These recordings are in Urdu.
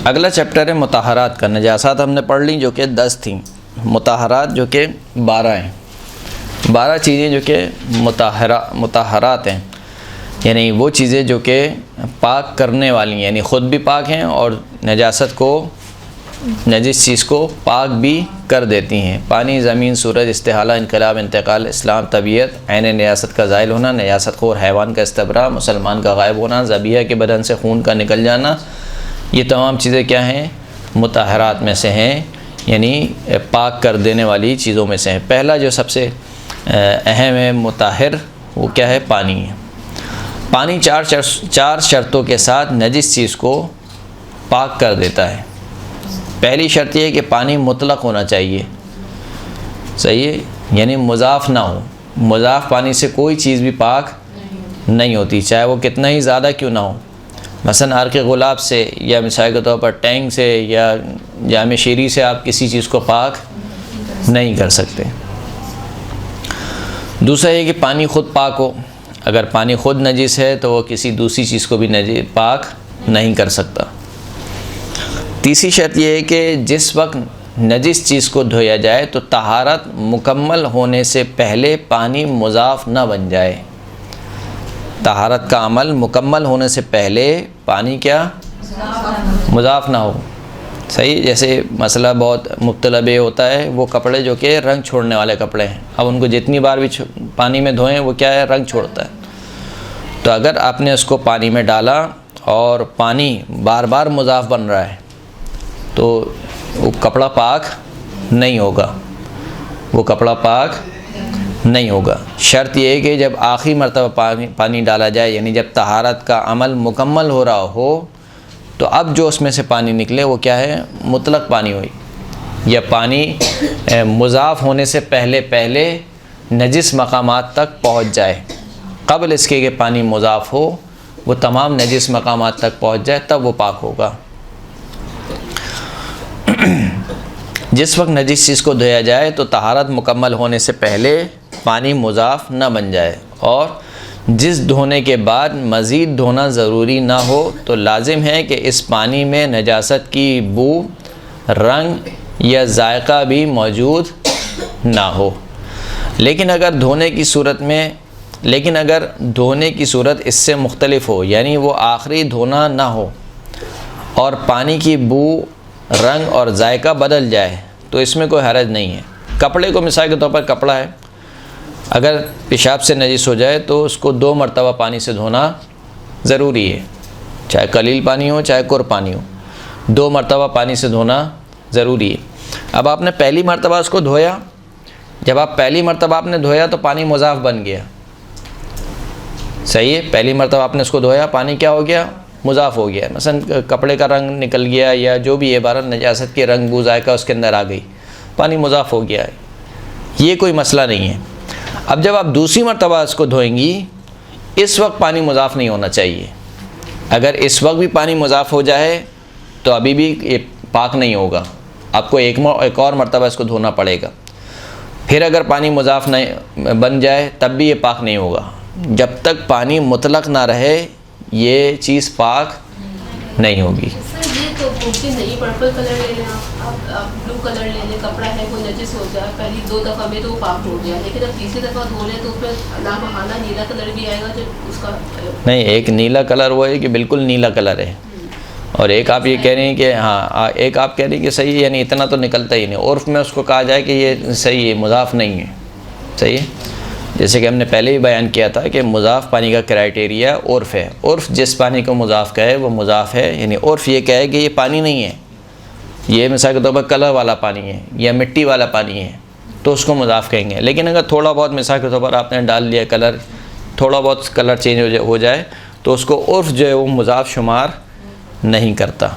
اگلا چیپٹر ہے مطہرات کا۔ نجاسات ہم نے پڑھ لی جو کہ 10 تھیں، مطہرات جو کہ 12 ہیں۔ 12 چیزیں جو کہ مطہرات ہیں، یعنی وہ چیزیں جو کہ پاک کرنے والی ہیں، یعنی خود بھی پاک ہیں اور نجاست کو، نجس چیز کو پاک بھی کر دیتی ہیں۔ پانی، زمین، سورج، استحالہ، انقلاب، انتقال، اسلام، طبیعت، عین نجاست کا زائل ہونا، نجاست خور حیوان کا استبراء، مسلمان کا غائب ہونا، ذبیحہ کے بدن سے خون کا نکل جانا، یہ تمام چیزیں کیا ہیں؟ مطہرات میں سے ہیں، یعنی پاک کر دینے والی چیزوں میں سے ہیں۔ پہلا جو سب سے اہم ہے مطہر، وہ کیا ہے؟ پانی ہے۔ پانی چار شرطوں کے ساتھ نجس چیز کو پاک کر دیتا ہے۔ پہلی شرط یہ ہے کہ پانی مطلق ہونا چاہیے، صحیح ہے، یعنی مضاف نہ ہو۔ مضاف پانی سے کوئی چیز بھی پاک نہیں ہوتی، چاہے وہ کتنا ہی زیادہ کیوں نہ ہو۔ مثلا عرق گلاب سے یا مثال کے طور پر ٹینک سے یا جام شیری سے آپ کسی چیز کو پاک نہیں کر سکتے۔ دوسرا یہ کہ پانی خود پاک ہو۔ اگر پانی خود نجس ہے تو وہ کسی دوسری چیز کو بھی پاک نہیں کر سکتا۔ تیسری شرط یہ ہے کہ جس وقت نجس چیز کو دھویا جائے تو طہارت مکمل ہونے سے پہلے پانی مضاف نہ بن جائے۔ طہارت کا عمل مکمل ہونے سے پہلے پانی کیا؟ مضاف نہ ہو، صحیح۔ جیسے مسئلہ بہت مبتلا بے ہوتا ہے، وہ کپڑے جو کہ رنگ چھوڑنے والے کپڑے ہیں، اب ان کو جتنی بار بھی پانی میں دھوئیں وہ کیا ہے؟ رنگ چھوڑتا ہے۔ تو اگر آپ نے اس کو پانی میں ڈالا اور پانی بار بار مضاف بن رہا ہے تو وہ کپڑا پاک نہیں ہوگا، وہ کپڑا پاک نہیں ہوگا۔ شرط یہ ہے کہ جب آخری مرتبہ پانی ڈالا جائے، یعنی جب طہارت کا عمل مکمل ہو رہا ہو، تو اب جو اس میں سے پانی نکلے وہ کیا ہے؟ مطلق پانی ہوئی، یا پانی مضاف ہونے سے پہلے نجس مقامات تک پہنچ جائے۔ قبل اس کے کہ پانی مضاف ہو، وہ تمام نجس مقامات تک پہنچ جائے، تب وہ پاک ہوگا۔ جس وقت نجس چیز کو دھویا جائے تو طہارت مکمل ہونے سے پہلے پانی مضاف نہ بن جائے، اور جس دھونے کے بعد مزید دھونا ضروری نہ ہو تو لازم ہے کہ اس پانی میں نجاست کی بو، رنگ یا ذائقہ بھی موجود نہ ہو۔ لیکن اگر دھونے کی صورت اس سے مختلف ہو، یعنی وہ آخری دھونا نہ ہو اور پانی کی بو، رنگ اور ذائقہ بدل جائے تو اس میں کوئی حرج نہیں ہے۔ کپڑے کو مثال کے طور پر کپڑا ہے، اگر پیشاب سے نجس ہو جائے تو اس کو 2 مرتبہ پانی سے دھونا ضروری ہے، چاہے قلیل پانی ہو چاہے کر پانی ہو، 2 مرتبہ پانی سے دھونا ضروری ہے۔ اب آپ نے پہلی مرتبہ اس کو دھویا، جب آپ پہلی مرتبہ آپ نے دھویا تو پانی مضاف بن گیا، صحیح ہے۔ پہلی مرتبہ آپ نے اس کو دھویا، پانی کیا ہو گیا؟ مضاف ہو گیا۔ مثلا کپڑے کا رنگ نکل گیا یا جو بھی عبارت نجاست کے رنگ بو ذائقہ اس کے اندر آ گئی، پانی مضاف ہو گیا ہے، یہ کوئی مسئلہ نہیں ہے۔ اب جب آپ دوسری مرتبہ اس کو دھوئیں گی، اس وقت پانی مضاف نہیں ہونا چاہیے۔ اگر اس وقت بھی پانی مضاف ہو جائے تو ابھی بھی یہ پاک نہیں ہوگا، آپ کو ایک اور مرتبہ اس کو دھونا پڑے گا۔ پھر اگر پانی مضاف نہیں بن جائے تب بھی یہ پاک نہیں ہوگا۔ جب تک پانی مطلق نہ رہے یہ چیز پاک نہیں ہوگی۔ سر یہ تو ممکن نہیں، پرپل کلر لے لیں آپ بلو کلر لے لیں، کپڑا ہے وہ نجس ہو جائے، پہلی 2 دفعہ میں تو وہ پاک ہو گیا، لیکن اب تیسری دفعہ دھو لیں تو اس میں نامحالہ نیلا کلر بھی آئے گا جو اس کا نہیں، ایک نیلا کلر وہ ہے کہ بالکل نیلا کلر ہے، اور ایک آپ یہ کہہ رہے ہیں کہ ہاں، ایک آپ کہہ رہے ہیں کہ صحیح ہے، یعنی اتنا تو نکلتا ہی نہیں۔ عرف میں اس کو کہا جائے کہ یہ صحیح ہے، مضاف نہیں ہے، صحیح ہے۔ جیسے کہ ہم نے پہلے ہی بیان کیا تھا کہ مضاف پانی کا کرائٹیریا عرف ہے، عرف جس پانی کو مضاف کہے وہ مضاف ہے، یعنی عرف یہ کہے کہ یہ پانی نہیں ہے، یہ مثال کے طور پر کلر والا پانی ہے یا مٹی والا پانی ہے تو اس کو مضاف کہیں گے۔ لیکن اگر تھوڑا بہت مثال کے طور پر آپ نے ڈال لیا کلر، تھوڑا بہت کلر چینج ہو جائے تو اس کو عرف جو ہے وہ مضاف شمار نہیں کرتا۔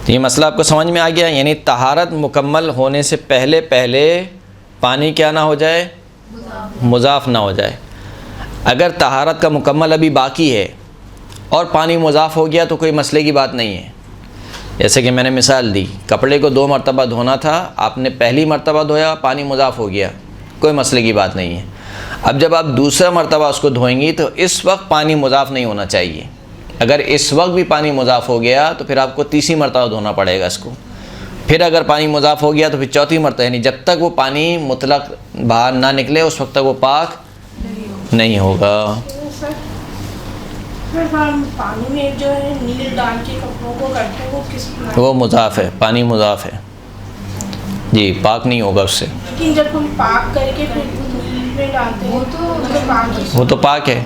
یہ مسئلہ آپ کو سمجھ میں آ گیا، یعنی طہارت مکمل ہونے سے پہلے پانی کیا نہ ہو جائے؟ مضاف نہ ہو جائے۔ اگر طہارت کا مکمل ابھی باقی ہے اور پانی مضاف ہو گیا تو کوئی مسئلے کی بات نہیں ہے۔ جیسے کہ میں نے مثال دی، کپڑے کو 2 مرتبہ دھونا تھا، آپ نے پہلی مرتبہ دھویا، پانی مضاف ہو گیا، کوئی مسئلے کی بات نہیں ہے۔ اب جب آپ دوسرا مرتبہ اس کو دھوئیں گی تو اس وقت پانی مضاف نہیں ہونا چاہیے، اگر اس وقت بھی پانی مضاف ہو گیا تو پھر آپ کو تیسری مرتبہ دھونا پڑے گا اس کو. پھر اگر پانی مضاف ہو گیا تو پھر چوتھی مرتبہ، یعنی جب تک وہ پانی مطلق باہر نہ نکلے اس وقت تک وہ پاک نہیں ہوگا. پانی میں جو ہے نیل ڈال کے کپڑوں کو کرتے ہیں وہ کس میں؟ وہ مضاف ہے، پانی مضاف ہے جی، پاک نہیں ہوگا اس سے. لیکن جب ہم پاک کر کے پھر نیل میں ڈالتے ہیں وہ تو پاک ہے،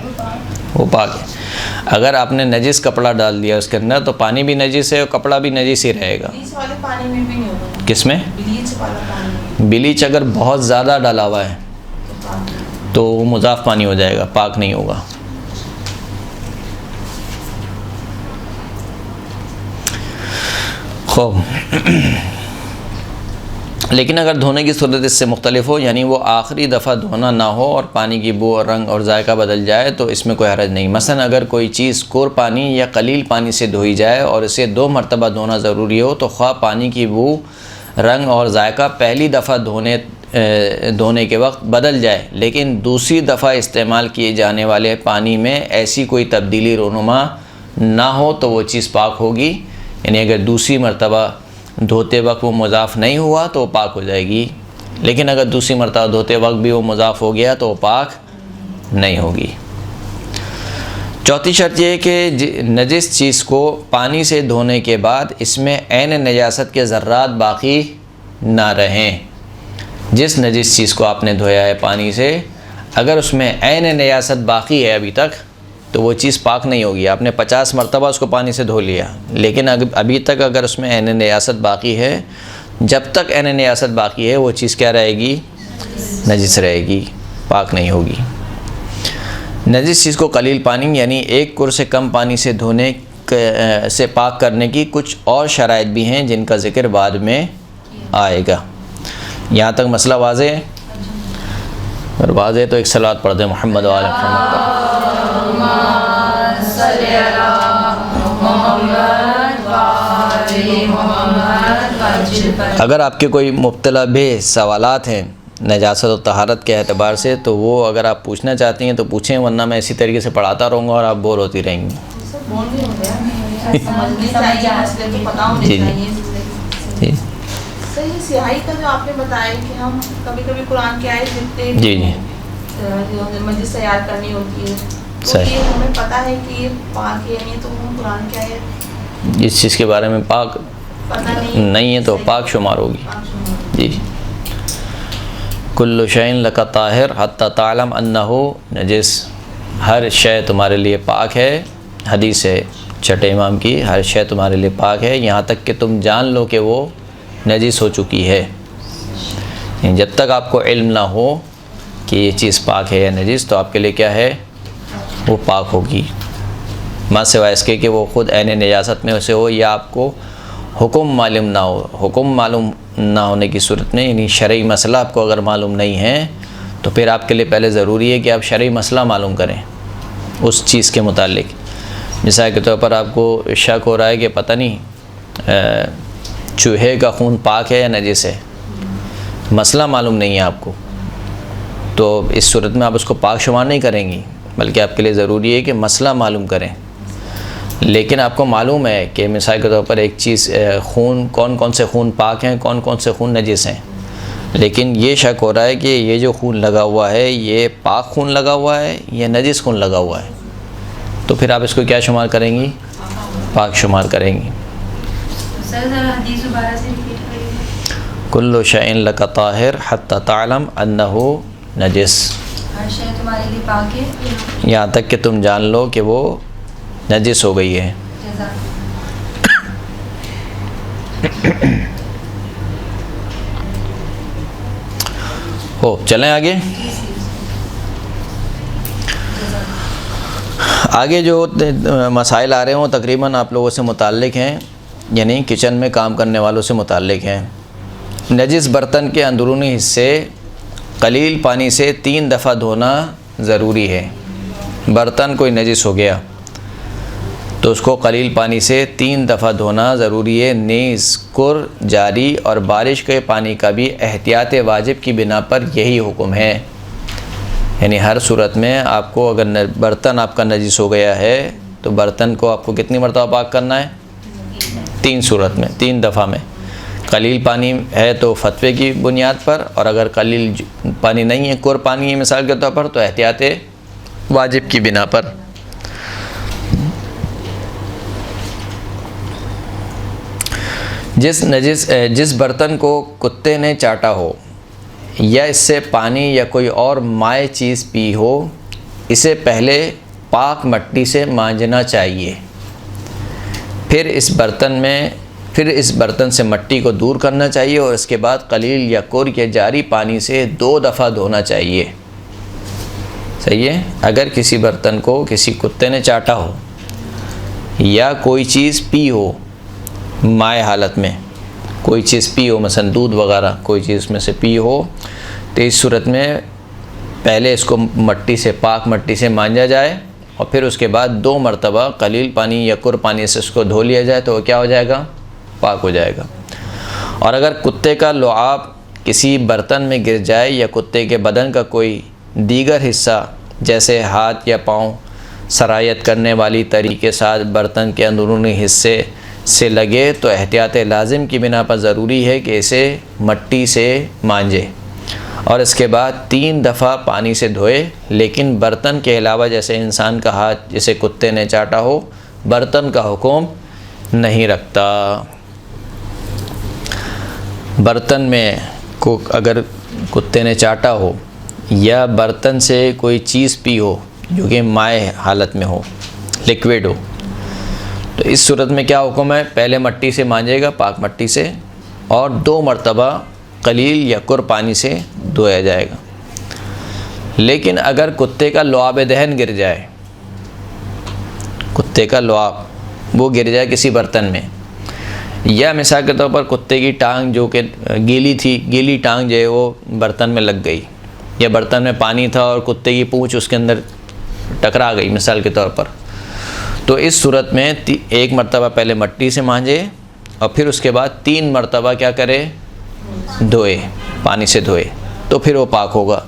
وہ پاک ہے. اگر آپ نے نجس کپڑا ڈال دیا اس کے اندر تو پانی بھی نجس ہے اور کپڑا بھی نجس ہی رہے گا. بلیچ والے پانی میں بھی نہیں ہوگا. کس میں؟ بلیچ والا پانی. بلیچ اگر بہت زیادہ ڈالا ہوا ہے تو وہ مضاف پانی ہو جائے گا، پاک نہیں ہوگا. خوب. لیکن اگر دھونے کی صورت اس سے مختلف ہو، یعنی وہ آخری دفعہ دھونا نہ ہو اور پانی کی بو اور رنگ اور ذائقہ بدل جائے تو اس میں کوئی حرج نہیں. مثلا اگر کوئی چیز کور پانی یا قلیل پانی سے دھوئی جائے اور اسے 2 مرتبہ دھونا ضروری ہو تو خواہ پانی کی بو، رنگ اور ذائقہ پہلی دفعہ دھونے کے وقت بدل جائے، لیکن دوسری دفعہ استعمال کیے جانے والے پانی میں ایسی کوئی تبدیلی رونما نہ ہو تو وہ چیز پاک ہوگی. یعنی اگر دوسری مرتبہ دھوتے وقت وہ مضاف نہیں ہوا تو وہ پاک ہو جائے گی، لیکن اگر دوسری مرتبہ دھوتے وقت بھی وہ مضاف ہو گیا تو وہ پاک نہیں ہوگی. چوتھی شرط یہ ہے کہ نجس چیز کو پانی سے دھونے کے بعد اس میں عین نجاست کے ذرات باقی نہ رہیں. جس نجس چیز کو آپ نے دھویا ہے پانی سے، اگر اس میں عین نجاست باقی ہے ابھی تک تو وہ چیز پاک نہیں ہوگی. آپ نے 50 مرتبہ اس کو پانی سے دھو لیا، لیکن ابھی تک اگر اس میں عین نجاست باقی ہے، جب تک عین نجاست باقی ہے وہ چیز کیا رہے گی؟ نجس رہے گی، پاک نہیں ہوگی. نجس چیز کو قلیل پانی یعنی 1 کر سے کم پانی سے دھونے سے پاک کرنے کی کچھ اور شرائط بھی ہیں جن کا ذکر بعد میں آئے گا. یہاں تک مسئلہ واضح ہے؟ اگر واضح ہے تو ایک صلوات پڑھ دیں محمد و آل محمد. اگر آپ کے کوئی مبتلا بے سوالات ہیں نجاست و طہارت کے اعتبار سے تو وہ اگر آپ پوچھنا چاہتی ہیں تو پوچھیں، ورنہ میں اسی طریقے سے پڑھاتا رہوں گا اور آپ بور ہوتی رہیں گی. جی جی صحیح. سیاہی کا جو آپ نے بتایا کہ ہم کبھی کبھی قرآن کی آیت لکھتے ہیں، جی جی مجلس تیار کرنی ہوتی ہے، تو صحیح. یہ ہمیں پتہ ہے کہ یہ پاک ہے نہیں، تو ہم قرآن کی آیت جس چیز کے بارے میں پاک پتہ نہیں ہے تو پاک شمار ہوگی. جی. کل شیء لک طاہر حتی تعلم انہ نجس، ہر شے تمہارے لیے پاک ہے. حدیث ہے چھٹے امام کی، ہر شے تمہارے لیے پاک ہے یہاں تک کہ تم جان لو کہ وہ نجس ہو چکی ہے. جب تک آپ کو علم نہ ہو کہ یہ چیز پاک ہے یا نجس تو آپ کے لیے کیا ہے؟ وہ پاک ہوگی، ماں سوائے اس کے کہ وہ خود عین نجاست میں اسے ہو یا آپ کو حکم معلوم نہ ہو. حکم معلوم نہ ہونے کی صورت میں، یعنی شرعی مسئلہ آپ کو اگر معلوم نہیں ہے تو پھر آپ کے لیے پہلے ضروری ہے کہ آپ شرعی مسئلہ معلوم کریں اس چیز کے متعلق. مثال کے طور پر آپ کو شک ہو رہا ہے کہ پتہ نہیں چوہے کا خون پاک ہے یا نجس ہے، مسئلہ معلوم نہیں ہے آپ کو، تو اس صورت میں آپ اس کو پاک شمار نہیں کریں گی، بلکہ آپ کے لیے ضروری ہے کہ مسئلہ معلوم کریں. لیکن آپ کو معلوم ہے کہ مثال کے طور پر ایک چیز خون، کون کون سے خون پاک ہیں، کون کون سے خون نجس ہیں، لیکن یہ شک ہو رہا ہے کہ یہ جو خون لگا ہوا ہے یہ پاک خون لگا ہوا ہے یا نجس خون لگا ہوا ہے، تو پھر آپ اس کو کیا شمار کریں گی؟ پاک شمار کریں گی. کل شیء لک طاہر حتی تعلم انہ نجس، ہر شے تمہارے لیے پاک ہے یہاں تک کہ تم جان لو کہ وہ نجس ہو گئی ہے. ہو چلیں آگے. آگے جو مسائل آ رہے ہوں تقریباً آپ لوگوں سے متعلق ہیں، یعنی کچن میں کام کرنے والوں سے متعلق ہیں. نجس برتن کے اندرونی حصے قلیل پانی سے 3 دفعہ دھونا ضروری ہے. برتن کوئی نجس ہو گیا تو اس کو قلیل پانی سے 3 دفعہ دھونا ضروری ہے. نیز کر، جاری اور بارش کے پانی کا بھی احتیاط واجب کی بنا پر یہی حکم ہے. یعنی ہر صورت میں آپ کو اگر برتن آپ کا نجس ہو گیا ہے تو برتن کو آپ کو کتنی مرتبہ پاک کرنا ہے؟ 3 صورت میں، 3 دفعہ میں۔ قلیل پانی ہے تو فتوے کی بنیاد پر، اور اگر قلیل پانی نہیں ہے، کور پانی ہے مثال کے طور پر، تو احتیاط واجب کی بنا پر۔ جس برتن کو کتے نے چاٹا ہو یا اس سے پانی یا کوئی اور مائع چیز پی ہو، اسے پہلے پاک مٹی سے مانجنا چاہیے، پھر اس برتن سے مٹی کو دور کرنا چاہیے، اور اس کے بعد قلیل یا کور یا جاری پانی سے 2 دفعہ دھونا چاہیے۔ صحیح ہے؟ اگر کسی برتن کو کسی کتے نے چاٹا ہو یا کوئی چیز پی ہو مائع حالت میں، کوئی چیز پی ہو، مثلا دودھ وغیرہ کوئی چیز میں سے پی ہو، تو اس صورت میں پہلے اس کو پاک مٹی سے مانجا جائے، اور پھر اس کے بعد 2 مرتبہ قلیل پانی یا کور پانی سے اس کو دھو لیا جائے، تو وہ کیا ہو جائے گا؟ پاک ہو جائے گا۔ اور اگر کتے کا لعاب کسی برتن میں گر جائے یا کتے کے بدن کا کوئی دیگر حصہ جیسے ہاتھ یا پاؤں سرایت کرنے والی طریقے ساتھ برتن کے اندرونی حصے سے لگے، تو احتیاط لازم کی بنا پر ضروری ہے کہ اسے مٹی سے مانجے اور اس کے بعد 3 دفعہ پانی سے دھوئے، لیکن برتن کے علاوہ جیسے انسان کا ہاتھ جسے کتے نے چاٹا ہو، برتن کا حکم نہیں رکھتا۔ برتن میں اگر کتے نے چاٹا ہو یا برتن سے کوئی چیز پی ہو جو کہ مائع حالت میں ہو، لیکوڈ ہو، تو اس صورت میں کیا حکم ہے؟ پہلے مٹی سے مانجے گا، پاک مٹی سے، اور 2 مرتبہ قلیل یا کور پانی سے دھویا جائے گا۔ لیکن اگر کتے کا لعاب دہن گر جائے، کتے کا لعاب وہ گر جائے کسی برتن میں، یا مثال کے طور پر کتے کی ٹانگ جو کہ گیلی تھی، گیلی ٹانگ جو ہے وہ برتن میں لگ گئی، یا برتن میں پانی تھا اور کتے کی پونچھ اس کے اندر ٹکرا گئی مثال کے طور پر، تو اس صورت میں 1 مرتبہ پہلے مٹی سے مانجے، اور پھر اس کے بعد 3 مرتبہ کیا کرے؟ دھوئے، پانی سے دھوئے، تو پھر وہ پاک ہوگا۔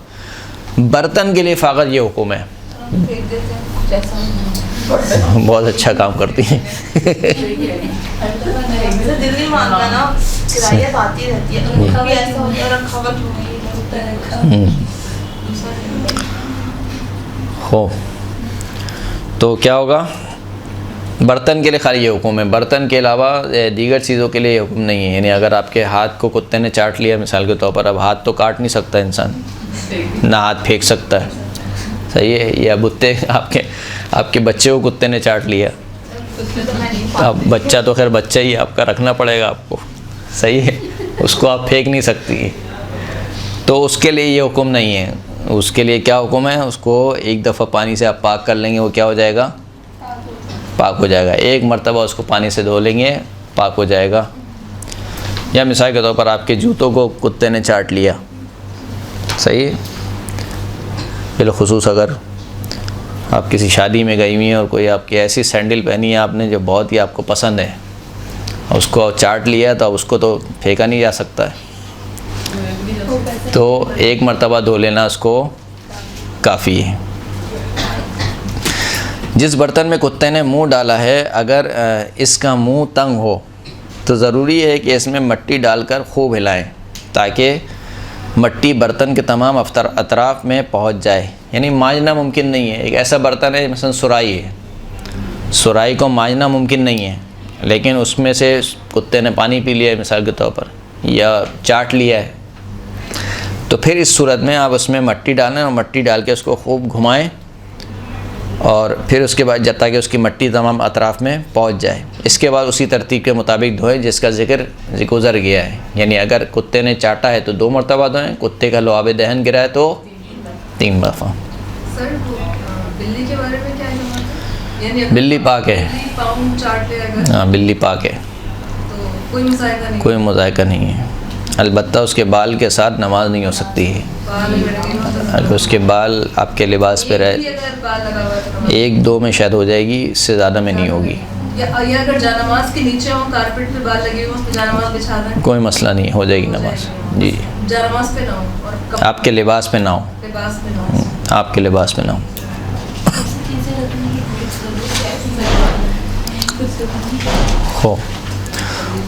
برتن کے لیے فقط یہ حکم ہے۔ بہت اچھا کام کرتی ہیں۔ دلی مانگا نا کرایت آتی رہتی ہے، کبھی ایسا ہوتا ہے رکھا ہو تو کیا ہوگا؟ برتن کے لیے خالی یہ حکم ہے، برتن کے علاوہ دیگر چیزوں کے لیے حکم نہیں ہے۔ یعنی اگر آپ کے ہاتھ کو کتے نے چاٹ لیا مثال کے طور پر، اب ہاتھ تو کاٹ نہیں سکتا انسان، نہ ہاتھ پھینک سکتا ہے، صحیح ہے؟ یا آپ کے بچے کو کتے نے چاٹ لیا، اب بچہ تو خیر بچہ ہی آپ کا، رکھنا پڑے گا آپ کو، صحیح ہے؟ اس کو آپ پھینک نہیں سکتی، تو اس کے لیے یہ حکم نہیں ہے۔ اس کے لیے کیا حکم ہے؟ اس کو 1 دفعہ پانی سے آپ پاک کر لیں گے، وہ کیا ہو جائے گا؟ پاک ہو جائے گا۔ 1 مرتبہ اس کو پانی سے دھو لیں گے، پاک ہو جائے گا۔ یا مثال کے طور پر آپ کے جوتوں کو کتے نے چاٹ لیا، صحیح ہے؟ بالخصوص اگر آپ کسی شادی میں گئی ہوئی ہیں اور کوئی آپ کی ایسی سینڈل پہنی ہے آپ نے جو بہت ہی آپ کو پسند ہے، اس کو چاٹ لیا تو اب اس کو تو پھینکا نہیں جا سکتا ہے، تو 1 مرتبہ دھو لینا اس کو کافی ہے۔ جس برتن میں کتے نے منہ ڈالا ہے، اگر اس کا منہ تنگ ہو تو ضروری ہے کہ اس میں مٹی ڈال کر خوب ہلائیں تاکہ مٹی برتن کے تمام اطراف میں پہنچ جائے۔ یعنی مانجنا ممکن نہیں ہے، ایک ایسا برتن ہے مثلا سرائی ہے، سرائی کو مانجنا ممکن نہیں ہے، لیکن اس میں سے کتے نے پانی پی لیا ہے مثال کے طور پر، یا چاٹ لیا ہے، تو پھر اس صورت میں آپ اس میں مٹی ڈالیں اور مٹی ڈال کے اس کو خوب گھمائیں، اور پھر اس کے بعد جب تک کہ اس کی مٹی تمام اطراف میں پہنچ جائے، اس کے بعد اسی ترتیب کے مطابق دھوئیں جس کا ذکر گزر گیا ہے۔ یعنی اگر کتے نے چاٹا ہے تو 2 مرتبہ دھوئیں، کتے کا لعاب دہن گرا ہے تو 3 دفعہ۔ سر بلی کے بارے میں کیا ہے؟ بلی پاک ہے، پاؤں چاٹ لے اگر، ہاں بلی پاک ہے، تو کوئی مذائقہ نہیں، کوئی مذائقہ نہیں ہے۔ البتہ اس کے بال کے ساتھ نماز نہیں ہو سکتی ہے، اگر اس کے بال آپ کے لباس پہ رہے، 1-2 میں شاید ہو جائے گی، اس سے زیادہ میں نہیں ہوگی۔ یا اگر جانماز کے نیچے ہوں، کارپیٹ پہ بال لگے ہوئے، اس پہ جانماز بچھا دیں، کوئی مسئلہ نہیں، ہو جائے گی نماز، جی۔ جانماز پہ نہ ہو اور آپ کے لباس پہ نہ ہو، لباس پہ نہ ہو، آپ کے لباس پہ نہ ہو۔ ہو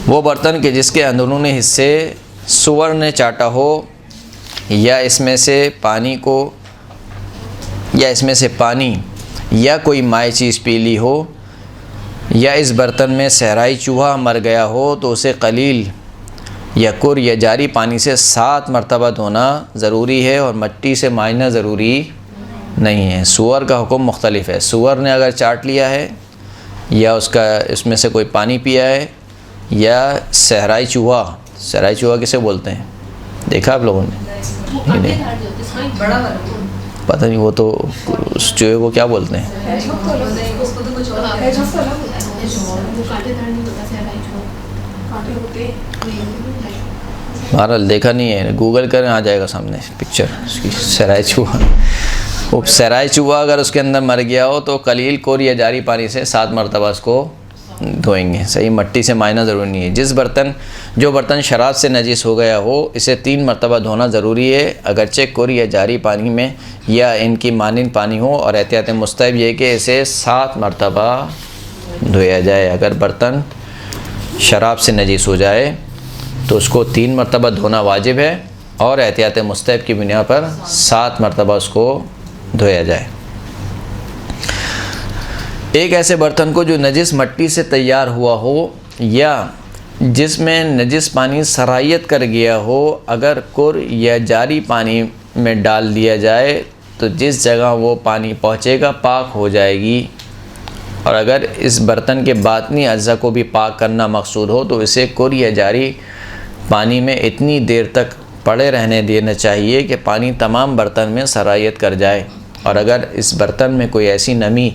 وہ برتن کہ جس کے اندرونی حصے سور نے چاٹا ہو، یا اس میں سے پانی یا کوئی مائع چیز پی لی ہو، یا اس برتن میں صحرائی چوہا مر گیا ہو، تو اسے قلیل یا کر یا جاری پانی سے 7 مرتبہ دھونا ضروری ہے، اور مٹی سے مانجنا ضروری نہیں ہے۔ سور کا حکم مختلف ہے۔ سور نے اگر چاٹ لیا ہے، یا اس میں سے کوئی پانی پیا ہے، یا صحرائی چوہا کسے بولتے ہیں؟ دیکھا آپ لوگوں نے؟ بڑا والا پتہ نہیں، وہ تو اس چوہے کو کیا بولتے ہیں؟ اس کو تو کچھ اور بہرحال دیکھا نہیں ہے، گوگل کریں آ جائے گا سامنے پکچر اس کی، صحرائی چوہا۔ وہ صحرائی چوہا اگر اس کے اندر مر گیا ہو تو قلیل کور یا جاری پانی سے 7 مرتبہ اس کو دھوئیں گے۔ صحیح، مٹی سے مانجنا ضروری نہیں ہے۔ جو برتن شراب سے نجس ہو گیا ہو، اسے 3 مرتبہ دھونا ضروری ہے، اگرچہ کور یا جاری پانی میں یا ان کی مانند پانی ہو، اور احتیاط مستحب یہ کہ اسے 7 مرتبہ دھویا جائے۔ اگر برتن شراب سے نجس ہو جائے تو اس کو 3 مرتبہ دھونا واجب ہے، اور احتیاط مستحب کی بنا پر 7 مرتبہ اس کو دھویا جائے۔ ایک ایسے برتن کو جو نجس مٹی سے تیار ہوا ہو، یا جس میں نجس پانی سرایت کر گیا ہو، اگر کر یا جاری پانی میں ڈال دیا جائے تو جس جگہ وہ پانی پہنچے گا پاک ہو جائے گی، اور اگر اس برتن کے باطنی اجزاء کو بھی پاک کرنا مقصود ہو تو اسے کر یا جاری پانی میں اتنی دیر تک پڑے رہنے دینا چاہیے کہ پانی تمام برتن میں سرایت کر جائے، اور اگر اس برتن میں کوئی ایسی نمی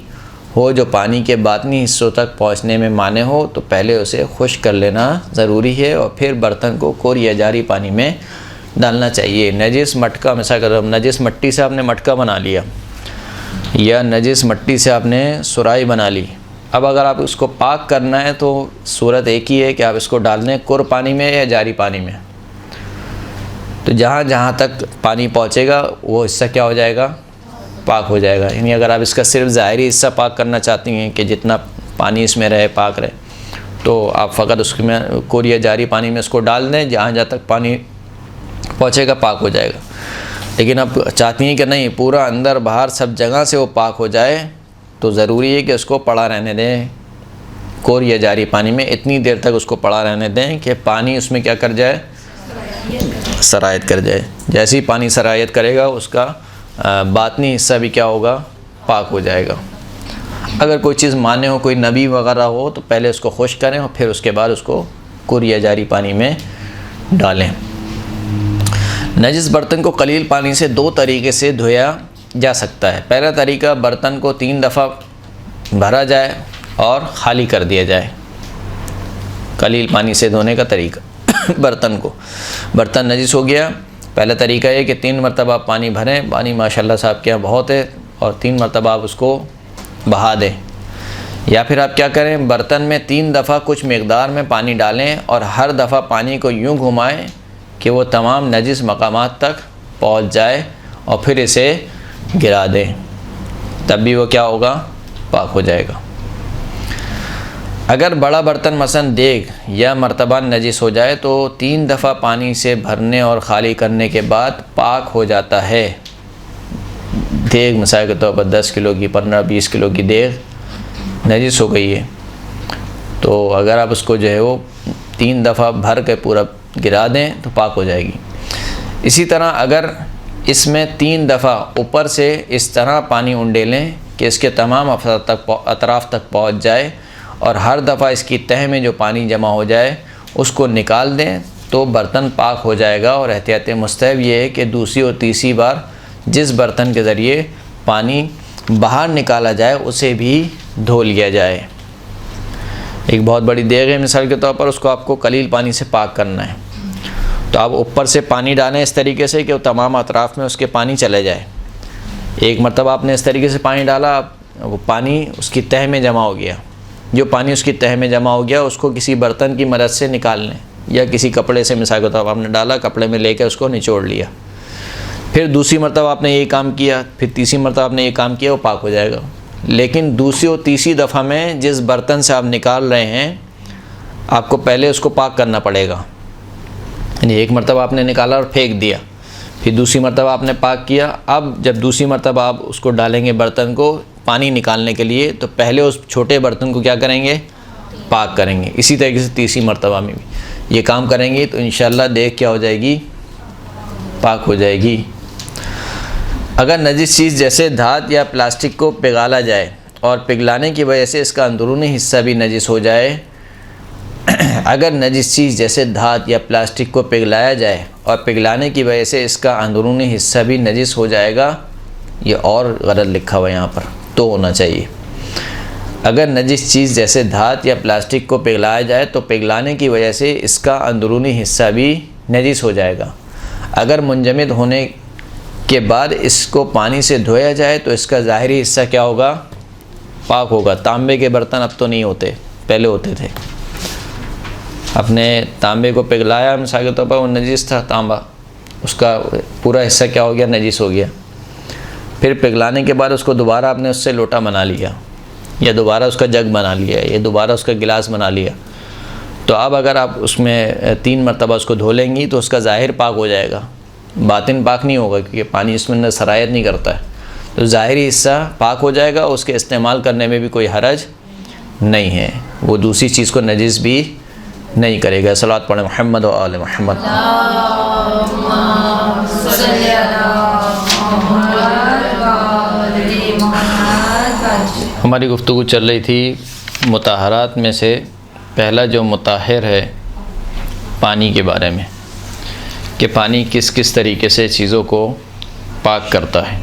ہو جو پانی کے باطنی حصوں تک پہنچنے میں مانع ہو تو پہلے اسے خشک کر لینا ضروری ہے، اور پھر برتن کو کور یا جاری پانی میں ڈالنا چاہیے۔ نجس مٹکا، مثال کر نجس مٹی سے آپ نے مٹکا بنا لیا، یا نجس مٹی سے آپ نے سرائی بنا لی، اب اگر آپ اس کو پاک کرنا ہے تو صورت ایک ہی ہے کہ آپ اس کو ڈال دیں کر پانی میں یا جاری پانی میں، تو جہاں جہاں تک پانی پہنچے گا وہ حصہ کیا ہو جائے گا؟ پاک ہو جائے گا۔ یعنی اگر آپ اس کا صرف ظاہری حصہ پاک کرنا چاہتی ہیں کہ جتنا پانی اس میں رہے پاک رہے، تو آپ فقط اس میں کور یا جاری پانی میں اس کو ڈال دیں، جہاں جہاں تک پانی پہنچے گا پاک ہو جائے گا۔ لیکن اب چاہتی ہیں کہ نہیں پورا اندر باہر سب جگہ سے وہ پاک ہو جائے، تو ضروری ہے کہ اس کو پڑا رہنے دیں کور یا جاری پانی میں، اتنی دیر تک اس کو پڑا رہنے دیں کہ پانی اس میں کیا کر جائے؟ سرایت کر جائے۔ جیسے ہی پانی سرایت کرے گا اس کا باطنی حصہ بھی کیا ہوگا؟ پاک ہو جائے گا۔ اگر کوئی چیز مانع ہو، کوئی نبی وغیرہ ہو، تو پہلے اس کو خشک کریں اور پھر اس کے بعد اس کو کور یا جاری پانی میں ڈالیں۔ نجس برتن کو قلیل پانی سے 2 طریقے سے دھویا جا سکتا ہے۔ پہلا طریقہ، برتن کو 3 دفعہ بھرا جائے اور خالی کر دیا جائے۔ قلیل پانی سے دھونے کا طریقہ، برتن نجس ہو گیا، پہلا طریقہ ہے کہ 3 مرتبہ پانی بھریں، پانی ماشاءاللہ صاحب کے یہاں بہت ہے، اور 3 مرتبہ آپ اس کو بہا دیں۔ یا پھر آپ کیا کریں، برتن میں 3 دفعہ کچھ مقدار میں پانی ڈالیں، اور ہر دفعہ پانی کو یوں گھمائیں کہ وہ تمام نجس مقامات تک پہنچ جائے، اور پھر اسے گرا دیں، تب بھی وہ کیا ہوگا؟ پاک ہو جائے گا۔ اگر بڑا برتن مثلا دیگ یا مرتبہ نجس ہو جائے تو 3 دفعہ پانی سے بھرنے اور خالی کرنے کے بعد پاک ہو جاتا ہے۔ دیگ مثال کے طور پر 10 کلو کی، 15-20 کلو کی دیگ نجس ہو گئی ہے، تو اگر آپ اس کو جو ہے وہ 3 دفعہ بھر کے پورا گرا دیں تو پاک ہو جائے گی۔ اسی طرح اگر اس میں 3 دفعہ اوپر سے اس طرح پانی انڈیلیں کہ اس کے تمام اطراف تک پہنچ جائے، اور ہر دفعہ اس کی تہہ میں جو پانی جمع ہو جائے اس کو نکال دیں تو برتن پاک ہو جائے گا۔ اور احتیاط مستحب یہ ہے کہ دوسری اور تیسری بار جس برتن کے ذریعے پانی باہر نکالا جائے اسے بھی دھو لیا جائے۔ ایک بہت بڑی دیگ ہے مثال کے طور پر، اس کو آپ کو قلیل پانی سے پاک کرنا ہے، تو آپ اوپر سے پانی ڈالیں اس طریقے سے کہ وہ تمام اطراف میں اس کے پانی چلے جائے۔ ایک مرتبہ آپ نے اس طریقے سے پانی ڈالا، وہ پانی اس کی تہہ میں جمع ہو گیا، جو پانی اس کی تہہ میں جمع ہو گیا اس کو کسی برتن کی مدد سے نکال لیں، یا کسی کپڑے سے مثال کے طور پر آپ نے ڈالا، کپڑے میں لے کے اس کو نچوڑ لیا، پھر دوسری مرتبہ آپ نے یہ کام کیا، پھر تیسری مرتبہ آپ نے یہ کام کیا، وہ پاک ہو جائے گا۔ لیکن دوسری اور تیسری دفعہ میں جس برتن سے آپ نکال رہے ہیں آپ کو پہلے اس کو پاک کرنا پڑے گا. یعنی ایک مرتبہ آپ نے نکالا اور پھینک دیا، پھر دوسری مرتبہ آپ نے پاک کیا. اب جب دوسری مرتبہ آپ اس کو ڈالیں گے برتن کو پانی نکالنے کے لیے تو پہلے اس چھوٹے برتن کو کیا کریں گے؟ پاک کریں گے. اسی طریقے سے تیسری مرتبہ میں بھی یہ کام کریں گے تو انشاءاللہ دیکھ کیا ہو جائے گی؟ پاک ہو جائے گی. اگر نجس چیز جیسے دھات یا پلاسٹک کو پگھالا جائے اور پگھلانے کی وجہ سے اس کا اندرونی حصہ بھی نجس ہو جائے، اگر نجس چیز جیسے دھات یا پلاسٹک کو پگھلایا جائے اور پگھلانے کی وجہ سے اس کا اندرونی حصہ بھی نجس ہو جائے گا، یہ اور غلط لکھا ہوا ہے یہاں پر، تو ہونا چاہیے. اگر نجس چیز جیسے دھات یا پلاسٹک کو پگھلایا جائے تو پگھلانے کی وجہ سے اس کا اندرونی حصہ بھی نجس ہو جائے گا. اگر منجمد ہونے کے بعد اس کو پانی سے دھویا جائے تو اس کا ظاہری حصہ کیا ہوگا؟ پاک ہوگا. تانبے کے برتن اب تو نہیں ہوتے، پہلے ہوتے تھے. اپنے تانبے کو پگھلایا مثال کے طور پر، وہ نجس تھا تانبا، اس کا پورا حصہ کیا ہو گیا؟ نجس ہو گیا. پھر پگھلانے کے بعد اس کو دوبارہ آپ نے اس سے لوٹا بنا لیا، یا دوبارہ اس کا جگ بنا لیا، یا دوبارہ اس کا گلاس بنا لیا. تو اب اگر آپ اس میں 3 مرتبہ اس کو دھو لیں گی تو اس کا ظاہر پاک ہو جائے گا، باطن پاک نہیں ہوگا کیونکہ پانی اس میں سرایت نہیں کرتا ہے. تو ظاہری حصہ پاک ہو جائے گا، اس کے استعمال کرنے میں بھی کوئی حرج نہیں ہے، وہ دوسری چیز کو نجس بھی نہیں کرے گا. صلوات پڑھیں محمد و آل محمد. ہماری گفتگو چل رہی تھی مطہرات میں سے پہلا جو مطہر ہے پانی کے بارے میں، کہ پانی کس کس طریقے سے چیزوں کو پاک کرتا ہے.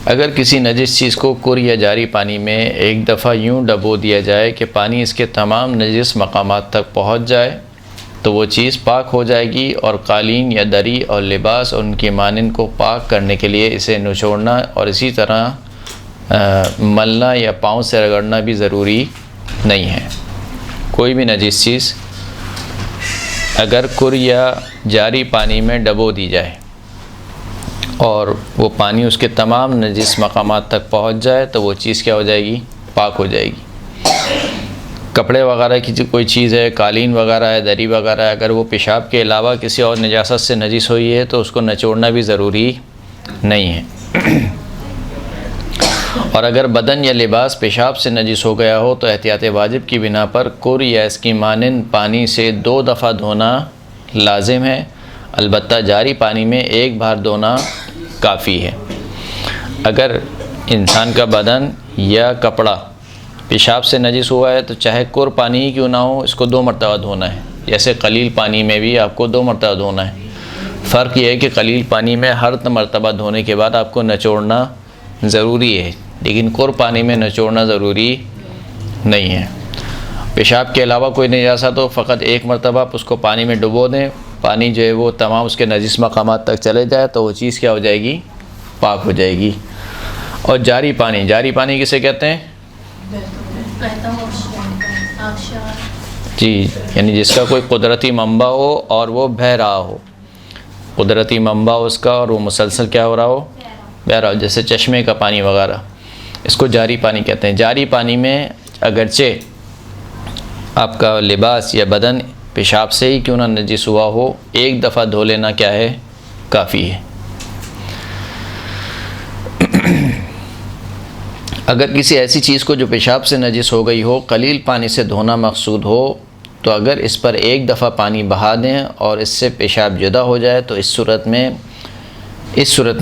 اگر کسی نجس چیز کو کر یا جاری پانی میں ایک دفعہ یوں ڈبو دیا جائے کہ پانی اس کے تمام نجس مقامات تک پہنچ جائے تو وہ چیز پاک ہو جائے گی، اور قالین یا دری اور لباس اور ان کی مانند کو پاک کرنے کے لیے اسے نچوڑنا اور اسی طرح ملنا یا پاؤں سے رگڑنا بھی ضروری نہیں ہے. کوئی بھی نجس چیز اگر کر یا جاری پانی میں ڈبو دی جائے اور وہ پانی اس کے تمام نجس مقامات تک پہنچ جائے تو وہ چیز کیا ہو جائے گی؟ پاک ہو جائے گی. کپڑے وغیرہ کی کوئی چیز ہے، قالین وغیرہ ہے، دری وغیرہ ہے، اگر وہ پیشاب کے علاوہ کسی اور نجاست سے نجس ہوئی ہے تو اس کو نچوڑنا بھی ضروری نہیں ہے. اور اگر بدن یا لباس پیشاب سے نجس ہو گیا ہو تو احتیاط واجب کی بنا پر کر یا اس کی مانند پانی سے 2 دفعہ دھونا لازم ہے، البتہ جاری پانی میں 1 بار دھونا کافی ہے. اگر انسان کا بدن یا کپڑا پیشاب سے نجس ہوا ہے تو چاہے کر پانی ہی کیوں نہ ہو، اس کو 2 مرتبہ دھونا ہے. جیسے قلیل پانی میں بھی آپ کو 2 مرتبہ دھونا ہے. فرق یہ ہے کہ قلیل پانی میں ہر مرتبہ دھونے کے بعد آپ کو نچوڑنا ضروری ہے، لیکن کر پانی میں نچوڑنا ضروری نہیں ہے. پیشاب کے علاوہ کوئی نجاست ہو، فقط 1 مرتبہ آپ اس کو پانی میں ڈبو دیں، پانی جو ہے وہ تمام اس کے نجس مقامات تک چلے جائے تو وہ چیز کیا ہو جائے گی؟ پاک ہو جائے گی. اور جاری پانی کسے کہتے ہیں؟ جی، یعنی جس کا کوئی قدرتی منبع ہو اور وہ بہہ رہا ہو، قدرتی منبع اس کا اور وہ مسلسل کیا ہو رہا ہو؟ بہہ رہا ہو. جیسے چشمے کا پانی وغیرہ، اس کو جاری پانی کہتے ہیں. جاری پانی میں اگرچہ آپ کا لباس یا بدن پیشاب سے ہی کیوں نہ نجس ہوا ہو، 1 دفعہ دھو لینا کیا ہے؟ کافی ہے. اگر کسی ایسی چیز کو جو پیشاب سے نجس ہو گئی ہو قلیل پانی سے دھونا مقصود ہو تو اگر اس پر 1 دفعہ پانی بہا دیں اور اس سے پیشاب جدا ہو جائے تو اس صورت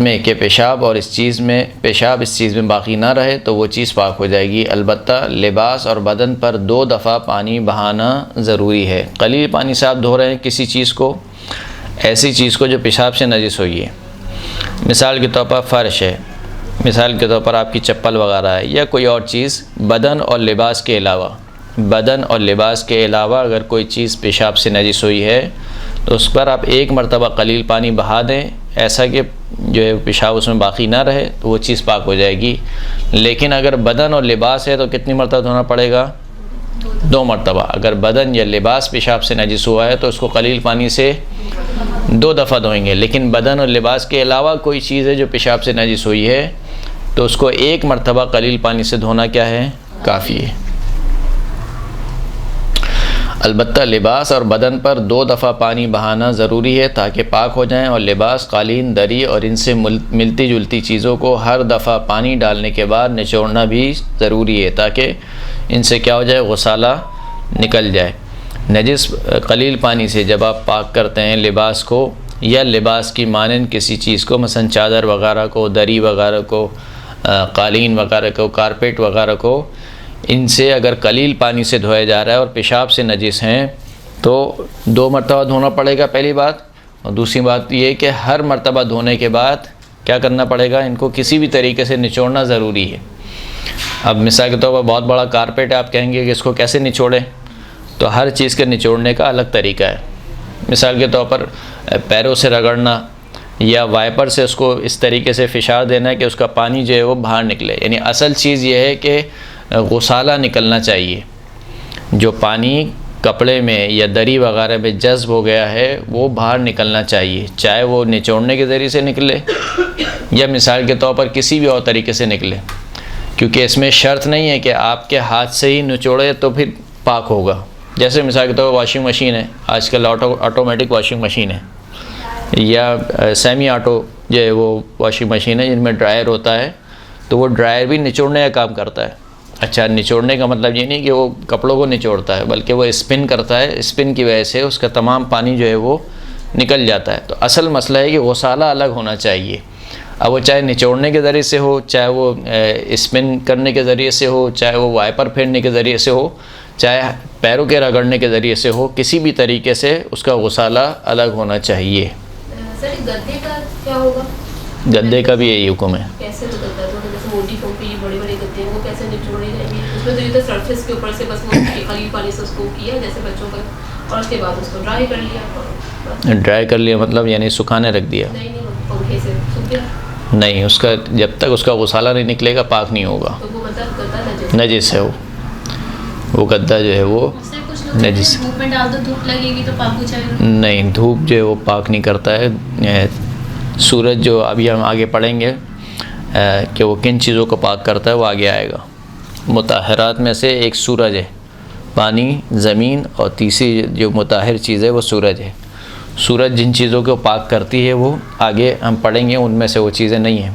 میں کہ پیشاب اس چیز میں باقی نہ رہے تو وہ چیز پاک ہو جائے گی. البتہ لباس اور بدن پر 2 دفعہ پانی بہانا ضروری ہے. قلیل پانی سے آپ دھو رہے ہیں کسی چیز کو، ایسی چیز کو جو پیشاب سے نجس ہوئی ہے، مثال کے طور پر فرش ہے، مثال کے طور پر آپ کی چپل وغیرہ ہے، یا کوئی اور چیز. بدن اور لباس کے علاوہ اگر کوئی چیز پیشاب سے نجس ہوئی ہے تو اس پر آپ 1 مرتبہ قلیل پانی بہا دیں، ایسا کہ جو ہے پیشاب اس میں باقی نہ رہے تو وہ چیز پاک ہو جائے گی. لیکن اگر بدن اور لباس ہے تو کتنی مرتبہ دھونا پڑے گا؟ 2 مرتبہ. اگر بدن یا لباس پیشاب سے نجس ہوا ہے تو اس کو قلیل پانی سے 2 دفعہ دھوئیں گے، لیکن بدن اور لباس کے علاوہ کوئی چیز ہے جو پیشاب سے نجس ہوئی ہے تو اس کو 1 مرتبہ قلیل پانی سے دھونا کیا ہے؟ کافی ہے۔ البتہ لباس اور بدن پر 2 دفعہ پانی بہانا ضروری ہے تاکہ پاک ہو جائیں، اور لباس، قالین، دری اور ان سے ملتی جلتی چیزوں کو ہر دفعہ پانی ڈالنے کے بعد نچوڑنا بھی ضروری ہے تاکہ ان سے کیا ہو جائے؟ غسالہ نکل جائے۔ نجس قلیل پانی سے جب آپ پاک کرتے ہیں لباس کو یا لباس کی مانند کسی چیز کو، مثلا چادر وغیرہ کو، دری وغیرہ کو، قالین وغیرہ کو، کارپیٹ وغیرہ کو، ان سے اگر قلیل پانی سے دھویا جا رہا ہے اور پیشاب سے نجس ہیں تو 2 مرتبہ دھونا پڑے گا، پہلی بات۔ اور دوسری بات یہ کہ ہر مرتبہ دھونے کے بعد کیا کرنا پڑے گا؟ ان کو کسی بھی طریقے سے نچوڑنا ضروری ہے۔ اب مثال کے طور پر بہت بڑا کارپیٹ ہے، آپ کہیں گے کہ اس کو کیسے نچوڑیں؟ تو ہر چیز کے نچوڑنے کا الگ طریقہ ہے۔ مثال کے طور پر پیروں سے رگڑنا یا وائپر سے اس کو اس طریقے سے فشار دینا ہے کہ اس کا پانی جو ہے وہ باہر نکلے، یعنی اصل چیز یہ ہے کہ غسالہ نکلنا چاہیے۔ جو پانی کپڑے میں یا دری وغیرہ میں جذب ہو گیا ہے وہ باہر نکلنا چاہیے، چاہے وہ نچوڑنے کے ذریعے سے نکلے یا مثال کے طور پر کسی بھی اور طریقے سے نکلے، کیونکہ اس میں شرط نہیں ہے کہ آپ کے ہاتھ سے ہی نچوڑے تو پھر پاک ہوگا۔ جیسے مثال کے طور پر واشنگ مشین ہے، آج کل آٹومیٹک واشنگ مشین ہے یا سیمی آٹو جو ہے وہ واشنگ مشین ہے جن میں ڈرائر ہوتا ہے، تو وہ ڈرائر بھی نچوڑنے کا کام کرتا ہے۔ اچھا، نچوڑنے کا مطلب یہ نہیں کہ وہ کپڑوں کو نچوڑتا ہے، بلکہ وہ اسپن کرتا ہے، اسپن کی وجہ سے اس کا تمام پانی جو ہے وہ نکل جاتا ہے۔ تو اصل مسئلہ ہے کہ غسالہ الگ ہونا چاہیے، اب وہ چاہے نچوڑنے کے ذریعے سے ہو، چاہے وہ اسپن کرنے کے ذریعے سے ہو، چاہے وہ وائپر پھیرنے کے ذریعے سے ہو، چاہے پیروں کے رگڑنے کے ذریعے سے ہو، کسی بھی طریقے سے اس کا غسالہ الگ ہونا چاہیے۔ سر گدے کا کیا ہوگا؟ گدے کا بھی یہی حکم ہے۔ کیسے تو گدا تو جیسے موٹی پھوپھی بڑے بڑے گدے ہیں وہ کیسے نچوڑے جائیں گے؟ اس میں تو یہ تو سرفیس کے اوپر سے بس وہ قلیل پانی سے اس کو کیا جیسے بچوں کا، اور اس کے بعد اس کو ڈرائی کر لیا۔ ڈرائی کر لیا مطلب یعنی سکھانے رکھ دیا؟ نہیں پنکھے سے سوکھ گیا نہیں، اس کا جب تک اس کا غسالہ نہیں نکلے گا پاک نہیں ہوگا، تو وہ مطلب گدا نجس ہے وہ گدا جو ہے وہ نجس۔ دھوپ میں ڈال دو، دھوپ لگے گی تو پاک ہو جائے گا؟ نہیں، دھوپ جو ہے وہ پاک نہیں کرتا ہے۔ سورج جو ابھی ہم آگے پڑھیں گے کہ وہ کن چیزوں کو پاک کرتا ہے وہ آگے آئے گا۔ مطہرات میں سے ایک سورج ہے، پانی، زمین، اور تیسری جو مطہر چیز ہے وہ سورج ہے۔ سورج جن چیزوں کو پاک کرتی ہے وہ آگے ہم پڑھیں گے، ان میں سے وہ چیزیں نہیں ہیں۔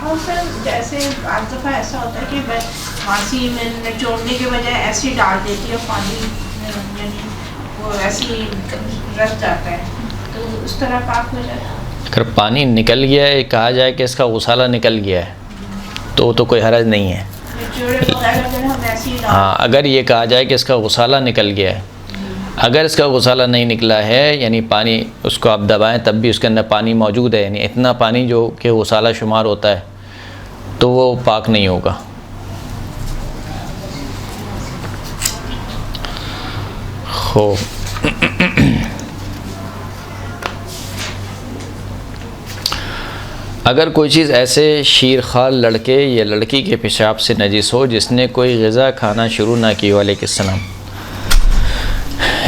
اور سر جیسے بعض دفعہ ایسا ہوتا ہے کہ کھانسی میں نچوڑنے کے بجائے ایسے ڈال دیتی ہے پانی، یعنی وہ ایسے رکھ جاتا ہے، تو اس طرح پاک ہو جاتا ہے؟ اگر پانی نکل گیا ہے، کہا جائے کہ اس کا غسالہ نکل گیا ہے تو کوئی حرج نہیں ہے۔ نچوڑے بغیر اگر ہم ایسے ہی ہاں، اگر یہ کہا جائے کہ اس کا غسالہ نکل گیا ہے، اگر اس کا غسالہ نہیں نکلا ہے یعنی پانی اس کو آپ دبائیں تب بھی اس کے اندر پانی موجود ہے، یعنی اتنا پانی جو کہ غسالہ شمار ہوتا ہے، تو وہ پاک نہیں ہوگا۔ اگر کوئی چیز ایسے شیرخوار لڑکے یا لڑکی کے پیشاب سے نجس ہو جس نے کوئی غذا کھانا شروع نہ کی ہو، علیہ السلام،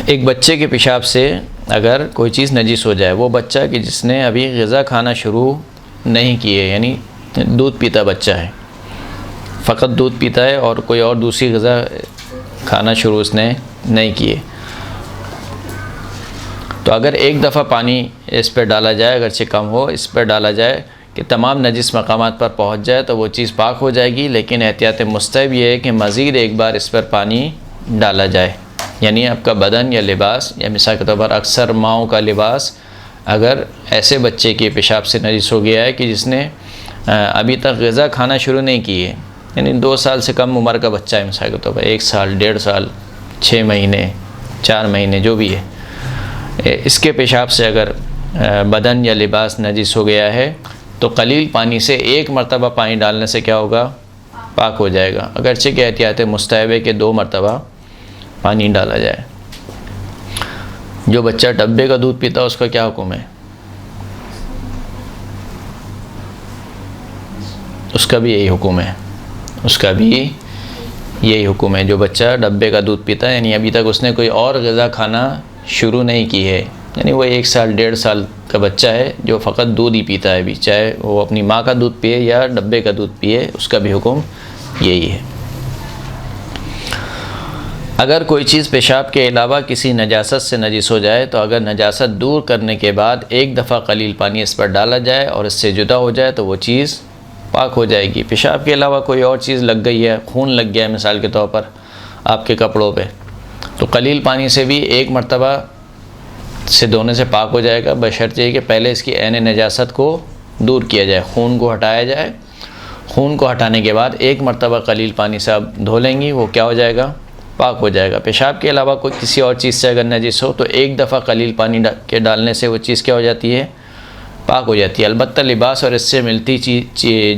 ایک بچے کے پیشاب سے اگر کوئی چیز نجس ہو جائے، وہ بچہ کہ جس نے ابھی غذا کھانا شروع نہیں کی ہے، یعنی دودھ پیتا بچہ ہے، فقط دودھ پیتا ہے اور کوئی اور دوسری غذا کھانا شروع اس نے نہیں کی ہے، تو اگر ایک دفعہ پانی اس پہ ڈالا جائے، اگرچہ کم ہو، اس پہ ڈالا جائے کہ تمام نجس مقامات پر پہنچ جائے تو وہ چیز پاک ہو جائے گی، لیکن احتیاط مستحب یہ ہے کہ مزید ایک بار اس پر پانی ڈالا جائے، یعنی آپ کا بدن یا لباس، یا مثال کے طور پر اکثر ماؤں کا لباس اگر ایسے بچے کے پیشاب سے نجس ہو گیا ہے کہ جس نے ابھی تک غذا کھانا شروع نہیں کی ہے، یعنی 2 سال سے کم عمر کا بچہ ہے، مثال کے طور پر 1 سال، 1.5 سال، 6 مہینے، 4 مہینے جو بھی ہے، اس کے پیشاب سے اگر بدن یا لباس نجس ہو گیا ہے تو قلیل پانی سے 1 مرتبہ پانی ڈالنے سے کیا ہوگا؟ پاک ہو جائے گا، اگرچہ کہ احتیاط مستحب ہے کہ 2 مرتبہ پانی ڈالا جائے۔ جو بچہ ڈبے کا دودھ پیتا ہے اس کا کیا حکم ہے؟ اس کا بھی یہی حکم ہے، اس کا بھی یہی حکم ہے۔ جو بچہ ڈبے کا دودھ پیتا ہے یعنی ابھی تک اس نے کوئی اور غذا کھانا شروع نہیں کی ہے، یعنی وہ 1 سال 1.5 سال کا بچہ ہے جو فقط دودھ ہی پیتا ہے ابھی، چاہے وہ اپنی ماں کا دودھ پیے یا ڈبے کا دودھ پیے، اس کا بھی حکم یہی ہے۔ اگر کوئی چیز پیشاب کے علاوہ کسی نجاست سے نجس ہو جائے تو اگر نجاست دور کرنے کے بعد ایک دفعہ قلیل پانی اس پر ڈالا جائے اور اس سے جدا ہو جائے تو وہ چیز پاک ہو جائے گی۔ پیشاب کے علاوہ کوئی اور چیز لگ گئی ہے، خون لگ گیا ہے مثال کے طور پر آپ کے کپڑوں پہ، تو قلیل پانی سے بھی ایک مرتبہ سے دھونے سے پاک ہو جائے گا، بشرطے یہ کہ پہلے اس کی عین نجاست کو دور کیا جائے، خون کو ہٹایا جائے۔ خون کو ہٹانے کے بعد ایک مرتبہ قلیل پانی سے آپ دھو لیں گی، وہ کیا ہو جائے گا؟ پاک ہو جائے گا۔ پیشاب کے علاوہ کوئی کسی اور چیز سے اگر نجس ہو تو ایک دفعہ قلیل پانی کے ڈالنے سے وہ چیز کیا ہو جاتی ہے؟ پاک ہو جاتی ہے۔ البتہ لباس اور اس سے ملتی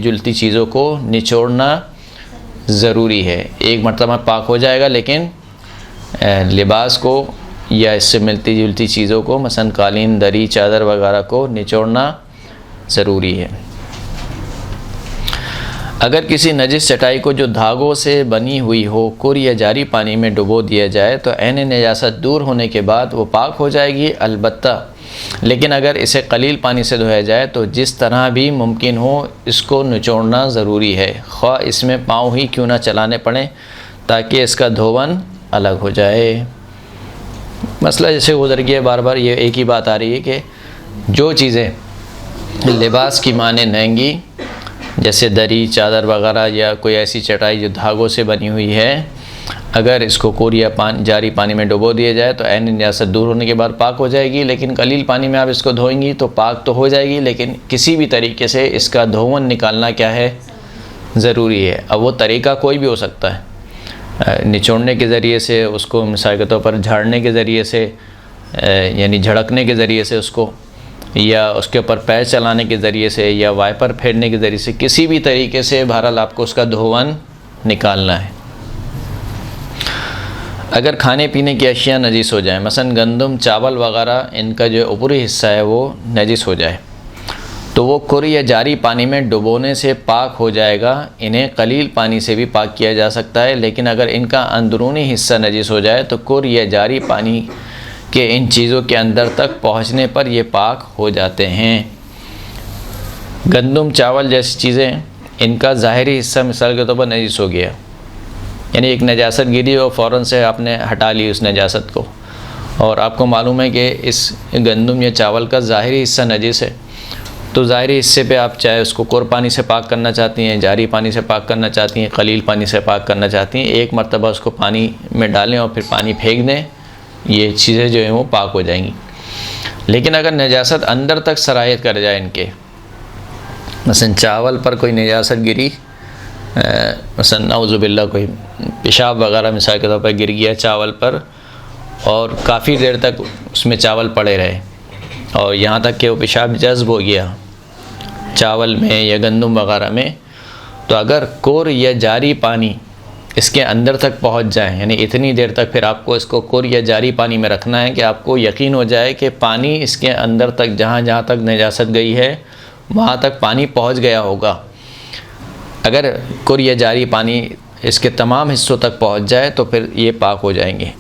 جلتی چیزوں کو نچوڑنا ضروری ہے۔ ایک مرتبہ پاک ہو جائے گا لیکن لباس کو یا اس سے ملتی جلتی چیزوں کو مثلا قالین، دری، چادر وغیرہ کو نچوڑنا ضروری ہے۔ اگر کسی نجس چٹائی کو جو دھاگوں سے بنی ہوئی ہو کور یا جاری پانی میں ڈبو دیا جائے تو عین نجاست دور ہونے کے بعد وہ پاک ہو جائے گی، البتہ لیکن اگر اسے قلیل پانی سے دھویا جائے تو جس طرح بھی ممکن ہو اس کو نچوڑنا ضروری ہے، خواہ اس میں پاؤں ہی کیوں نہ چلانے پڑیں تاکہ اس کا دھون الگ ہو جائے۔ مسئلہ جیسے گزر گیا بار بار یہ ایک ہی بات آ رہی ہے کہ جو چیزیں لباس کی معنی مہنگی جیسے دری، چادر وغیرہ یا کوئی ایسی چٹائی جو دھاگوں سے بنی ہوئی ہے، اگر اس کو کور یا جاری پانی میں ڈبو دیا جائے تو عین نجاست دور ہونے کے بعد پاک ہو جائے گی، لیکن قلیل پانی میں آپ اس کو دھوئیں گی تو پاک تو ہو جائے گی لیکن کسی بھی طریقے سے اس کا دھون نکالنا کیا ہے؟ ضروری ہے۔ اب وہ طریقہ کوئی بھی ہو سکتا ہے، نچوڑنے کے ذریعے سے اس کو، مثال کے طور پر جھاڑنے کے ذریعے سے، یعنی جھڑکنے کے ذریعے سے اس کو، یا اس کے اوپر پیر چلانے کے ذریعے سے، یا وائپر پھیرنے کے ذریعے سے، کسی بھی طریقے سے بہرحال آپ کو اس کا دھون نکالنا ہے۔ اگر کھانے پینے کی اشیاء نجس ہو جائیں، مثلا گندم، چاول وغیرہ، ان کا جو اوپری حصہ ہے وہ نجس ہو جائے تو وہ کور یا جاری پانی میں ڈبونے سے پاک ہو جائے گا۔ انہیں قلیل پانی سے بھی پاک کیا جا سکتا ہے، لیکن اگر ان کا اندرونی حصہ نجس ہو جائے تو کور یا جاری پانی کہ ان چیزوں کے اندر تک پہنچنے پر یہ پاک ہو جاتے ہیں۔ گندم، چاول جیسی چیزیں، ان کا ظاہری حصہ مثال کے طور پر نجس ہو گیا، یعنی ایک نجاست گری اور فوراً سے آپ نے ہٹا لی اس نجاست کو، اور آپ کو معلوم ہے کہ اس گندم یا چاول کا ظاہری حصہ نجس ہے، تو ظاہری حصے پہ آپ چاہے اس کو کور پانی سے پاک کرنا چاہتی ہیں، جاری پانی سے پاک کرنا چاہتی ہیں، قلیل پانی سے پاک کرنا چاہتی ہیں، ایک مرتبہ اس کو پانی میں ڈالیں اور پھر پانی پھینک دیں، یہ چیزیں جو ہیں وہ پاک ہو جائیں گی۔ لیکن اگر نجاست اندر تک سرایت کر جائے ان کے، مثلا چاول پر کوئی نجاست گری، مثلا نعوذ باللہ کوئی پیشاب وغیرہ مثال کے طور پر گر گیا چاول پر اور کافی دیر تک اس میں چاول پڑے رہے اور یہاں تک کہ وہ پیشاب جذب ہو گیا چاول میں یا گندم وغیرہ میں، تو اگر کور یا جاری پانی اس کے اندر تک پہنچ جائیں، یعنی اتنی دیر تک پھر آپ کو اس کو کور یا جاری پانی میں رکھنا ہے کہ آپ کو یقین ہو جائے کہ پانی اس کے اندر تک جہاں تک نجاست گئی ہے وہاں تک پانی پہنچ گیا ہوگا۔ اگر کور یا جاری پانی اس کے تمام حصوں تک پہنچ جائے تو پھر یہ پاک ہو جائیں گے۔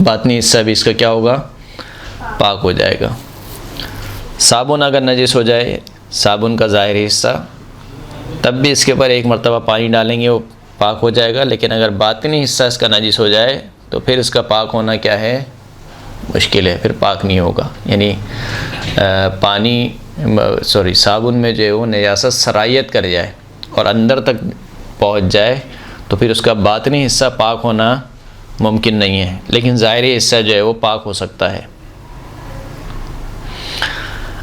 باطنی حصہ بھی اس کا کیا ہوگا؟ پاک ہو جائے گا۔ صابن اگر نجس ہو جائے، صابن کا ظاہری حصہ، تب بھی اس کے اوپر ایک مرتبہ پانی ڈالیں گے وہ پاک ہو جائے گا، لیکن اگر باطنی حصہ اس کا نجس ہو جائے تو پھر اس کا پاک ہونا کیا ہے؟ مشکل ہے، پھر پاک نہیں ہوگا۔ یعنی صابن میں جو ہے وہ نجاست سرایت کر جائے اور اندر تک پہنچ جائے تو پھر اس کا باطنی حصہ پاک ہونا ممکن نہیں ہے، لیکن ظاہری حصہ جو ہے وہ پاک ہو سکتا ہے۔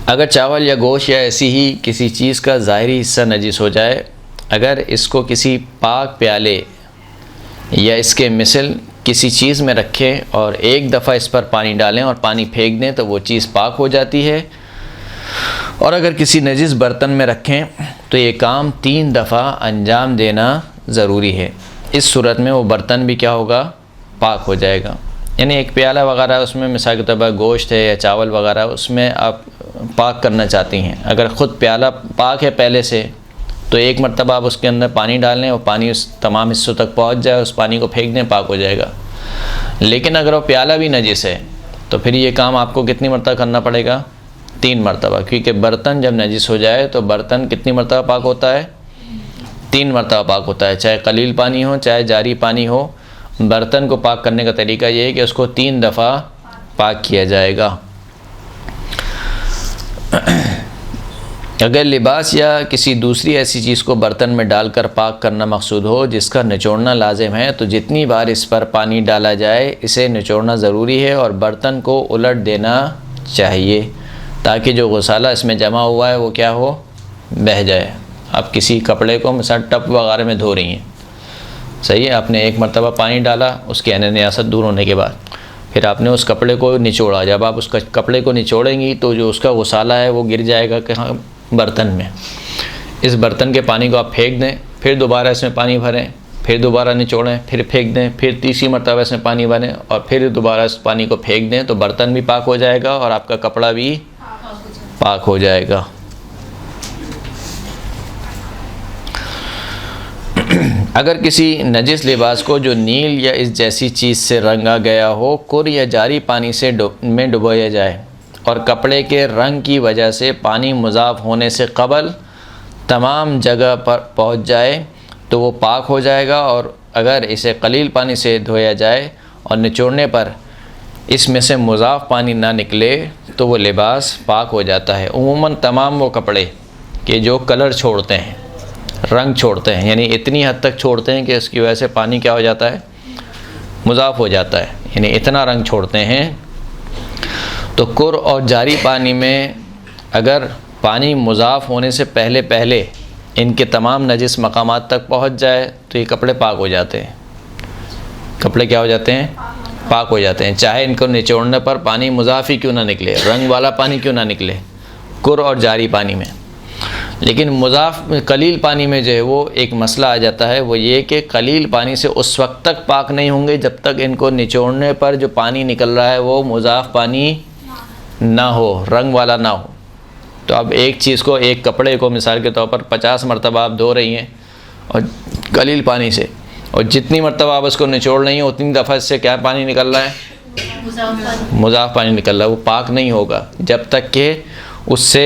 اگر چاول یا گوشت یا ایسی ہی کسی چیز کا ظاہری حصہ نجس ہو جائے، اگر اس کو کسی پاک پیالے یا اس کے مثل کسی چیز میں رکھیں اور ایک دفعہ اس پر پانی ڈالیں اور پانی پھینک دیں تو وہ چیز پاک ہو جاتی ہے، اور اگر کسی نجس برتن میں رکھیں تو یہ کام 3 دفعہ انجام دینا ضروری ہے۔ اس صورت میں وہ برتن بھی کیا ہوگا؟ پاک ہو جائے گا۔ یعنی ایک پیالہ وغیرہ اس میں مثال کے طور پر گوشت ہے یا چاول وغیرہ اس میں آپ پاک کرنا چاہتی ہیں، اگر خود پیالہ پاک ہے پہلے سے تو ایک مرتبہ آپ اس کے اندر پانی ڈالیں اور پانی اس تمام حصوں تک پہنچ جائے، اس پانی کو پھینک دیں، پاک ہو جائے گا۔ لیکن اگر وہ پیالہ بھی نجس ہے تو پھر یہ کام آپ کو کتنی مرتبہ کرنا پڑے گا؟ 3 مرتبہ، کیونکہ برتن جب نجس ہو جائے تو برتن کتنی مرتبہ پاک ہوتا ہے؟ 3 مرتبہ پاک ہوتا ہے، چاہے قلیل پانی ہو چاہے جاری پانی ہو۔ برتن کو پاک کرنے کا طریقہ یہ ہے کہ اس کو 3 دفعہ پاک کیا جائے گا۔ اگر لباس یا کسی دوسری ایسی چیز کو برتن میں ڈال کر پاک کرنا مقصود ہو جس کا نچوڑنا لازم ہے تو جتنی بار اس پر پانی ڈالا جائے اسے نچوڑنا ضروری ہے اور برتن کو الٹ دینا چاہیے تاکہ جو غسالہ اس میں جمع ہوا ہے وہ کیا ہو؟ بہہ جائے۔ آپ کسی کپڑے کو مثلا ٹب وغیرہ میں دھو رہی ہیں، صحیح ہے، آپ نے 1 مرتبہ پانی ڈالا اس کے نیاست دور ہونے کے بعد، پھر آپ نے اس کپڑے کو نچوڑا۔ جب آپ اس کپڑے کو نچوڑیں گی تو جو اس کا غسالہ ہے وہ گر جائے گا کہاں؟ برتن میں۔ اس برتن کے پانی کو آپ پھینک دیں، پھر دوبارہ اس میں پانی بھریں، پھر دوبارہ نچوڑیں، پھر پھینک دیں، پھر تیسری مرتبہ اس میں پانی بھریں اور پھر دوبارہ اس پانی کو پھینک دیں، تو برتن بھی پاک ہو جائے گا اور آپ کا کپڑا بھی پاک ہو جائے گا۔ اگر کسی نجس لباس کو جو نیل یا اس جیسی چیز سے رنگا گیا ہو کر یا جاری پانی سے میں ڈبویا جائے اور کپڑے کے رنگ کی وجہ سے پانی مضاف ہونے سے قبل تمام جگہ پر پہنچ جائے تو وہ پاک ہو جائے گا، اور اگر اسے قلیل پانی سے دھویا جائے اور نچوڑنے پر اس میں سے مضاف پانی نہ نکلے تو وہ لباس پاک ہو جاتا ہے۔ عموماً تمام وہ کپڑے کہ جو کلر چھوڑتے ہیں، رنگ چھوڑتے ہیں، یعنی اتنی حد تک چھوڑتے ہیں کہ اس کی وجہ سے پانی کیا ہو جاتا ہے؟ مضاف ہو جاتا ہے، یعنی اتنا رنگ چھوڑتے ہیں، تو کر اور جاری پانی میں اگر پانی مضاف ہونے سے پہلے ان کے تمام نجس مقامات تک پہنچ جائے تو یہ کپڑے پاک ہو جاتے ہیں۔ کپڑے کیا ہو جاتے ہیں؟ پاک ہو جاتے ہیں، چاہے ان کو نچوڑنے پر پانی مضاف ہی کیوں نہ نکلے، رنگ والا پانی کیوں نہ نکلے، کر اور جاری پانی میں۔ لیکن مضاف قلیل پانی میں جو ہے وہ ایک مسئلہ آ جاتا ہے، وہ یہ کہ قلیل پانی سے اس وقت تک پاک نہیں ہوں گے جب تک ان کو نچوڑنے پر جو پانی نکل رہا ہے وہ مضاف پانی نہ ہو، رنگ والا نہ ہو۔ تو اب ایک چیز کو، ایک کپڑے کو مثال کے طور پر 50 مرتبہ آپ دھو رہی ہیں اور قلیل پانی سے، اور جتنی مرتبہ آپ اس کو نچوڑ رہی ہیں اتنی دفعہ اس سے کیا پانی نکل رہا ہے؟ مضاف پانی نکل رہا ہے، وہ پاک نہیں ہوگا جب تک کہ اس سے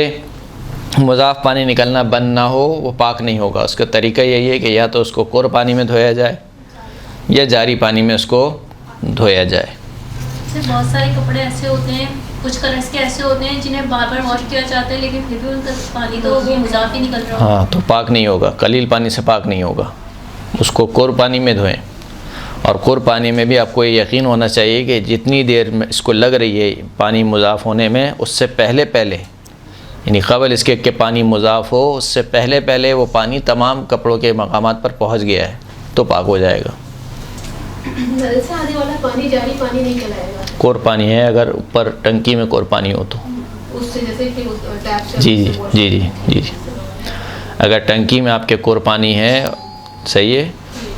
مضاف پانی نکلنا بند نہ ہو، وہ پاک نہیں ہوگا۔ اس کا طریقہ یہی ہے کہ یا تو اس کو کر پانی میں دھویا جائے یا جاری پانی میں اس کو دھویا جائے۔ بہت سارے کپڑے ایسے ہوتے ہیں، کچھ کلرز کے ایسے ہوتے ہیں جنہیں بار بار واش کیا جاتا ہے لیکن پھر بھی ان کا پانی تو وہ مضاف ہی نکل رہا ہے۔ ہاں، تو پاک نہیں ہوگا، قلیل پانی سے پاک نہیں ہوگا، اس کو کر پانی میں دھوئیں۔ اور کر پانی میں بھی آپ کو یہ یقین ہونا چاہیے کہ جتنی دیر میں اس کو لگ رہی ہے پانی مضاف ہونے میں، اس سے پہلے یعنی قبل اس کے کہ پانی مضاف ہو، اس سے پہلے وہ پانی تمام کپڑوں کے مقامات پر پہنچ گیا ہے تو پاک ہو جائے گا۔ نل سے آنے والا پانی جاری پانی نہیں کہلائے گا؟ کور پانی ہے، اگر اوپر ٹنکی میں کور پانی ہو تو اس سے جیسے کہ ٹیپ سے جی اگر ٹنکی میں آپ کے کور پانی ہے، صحیح ہے،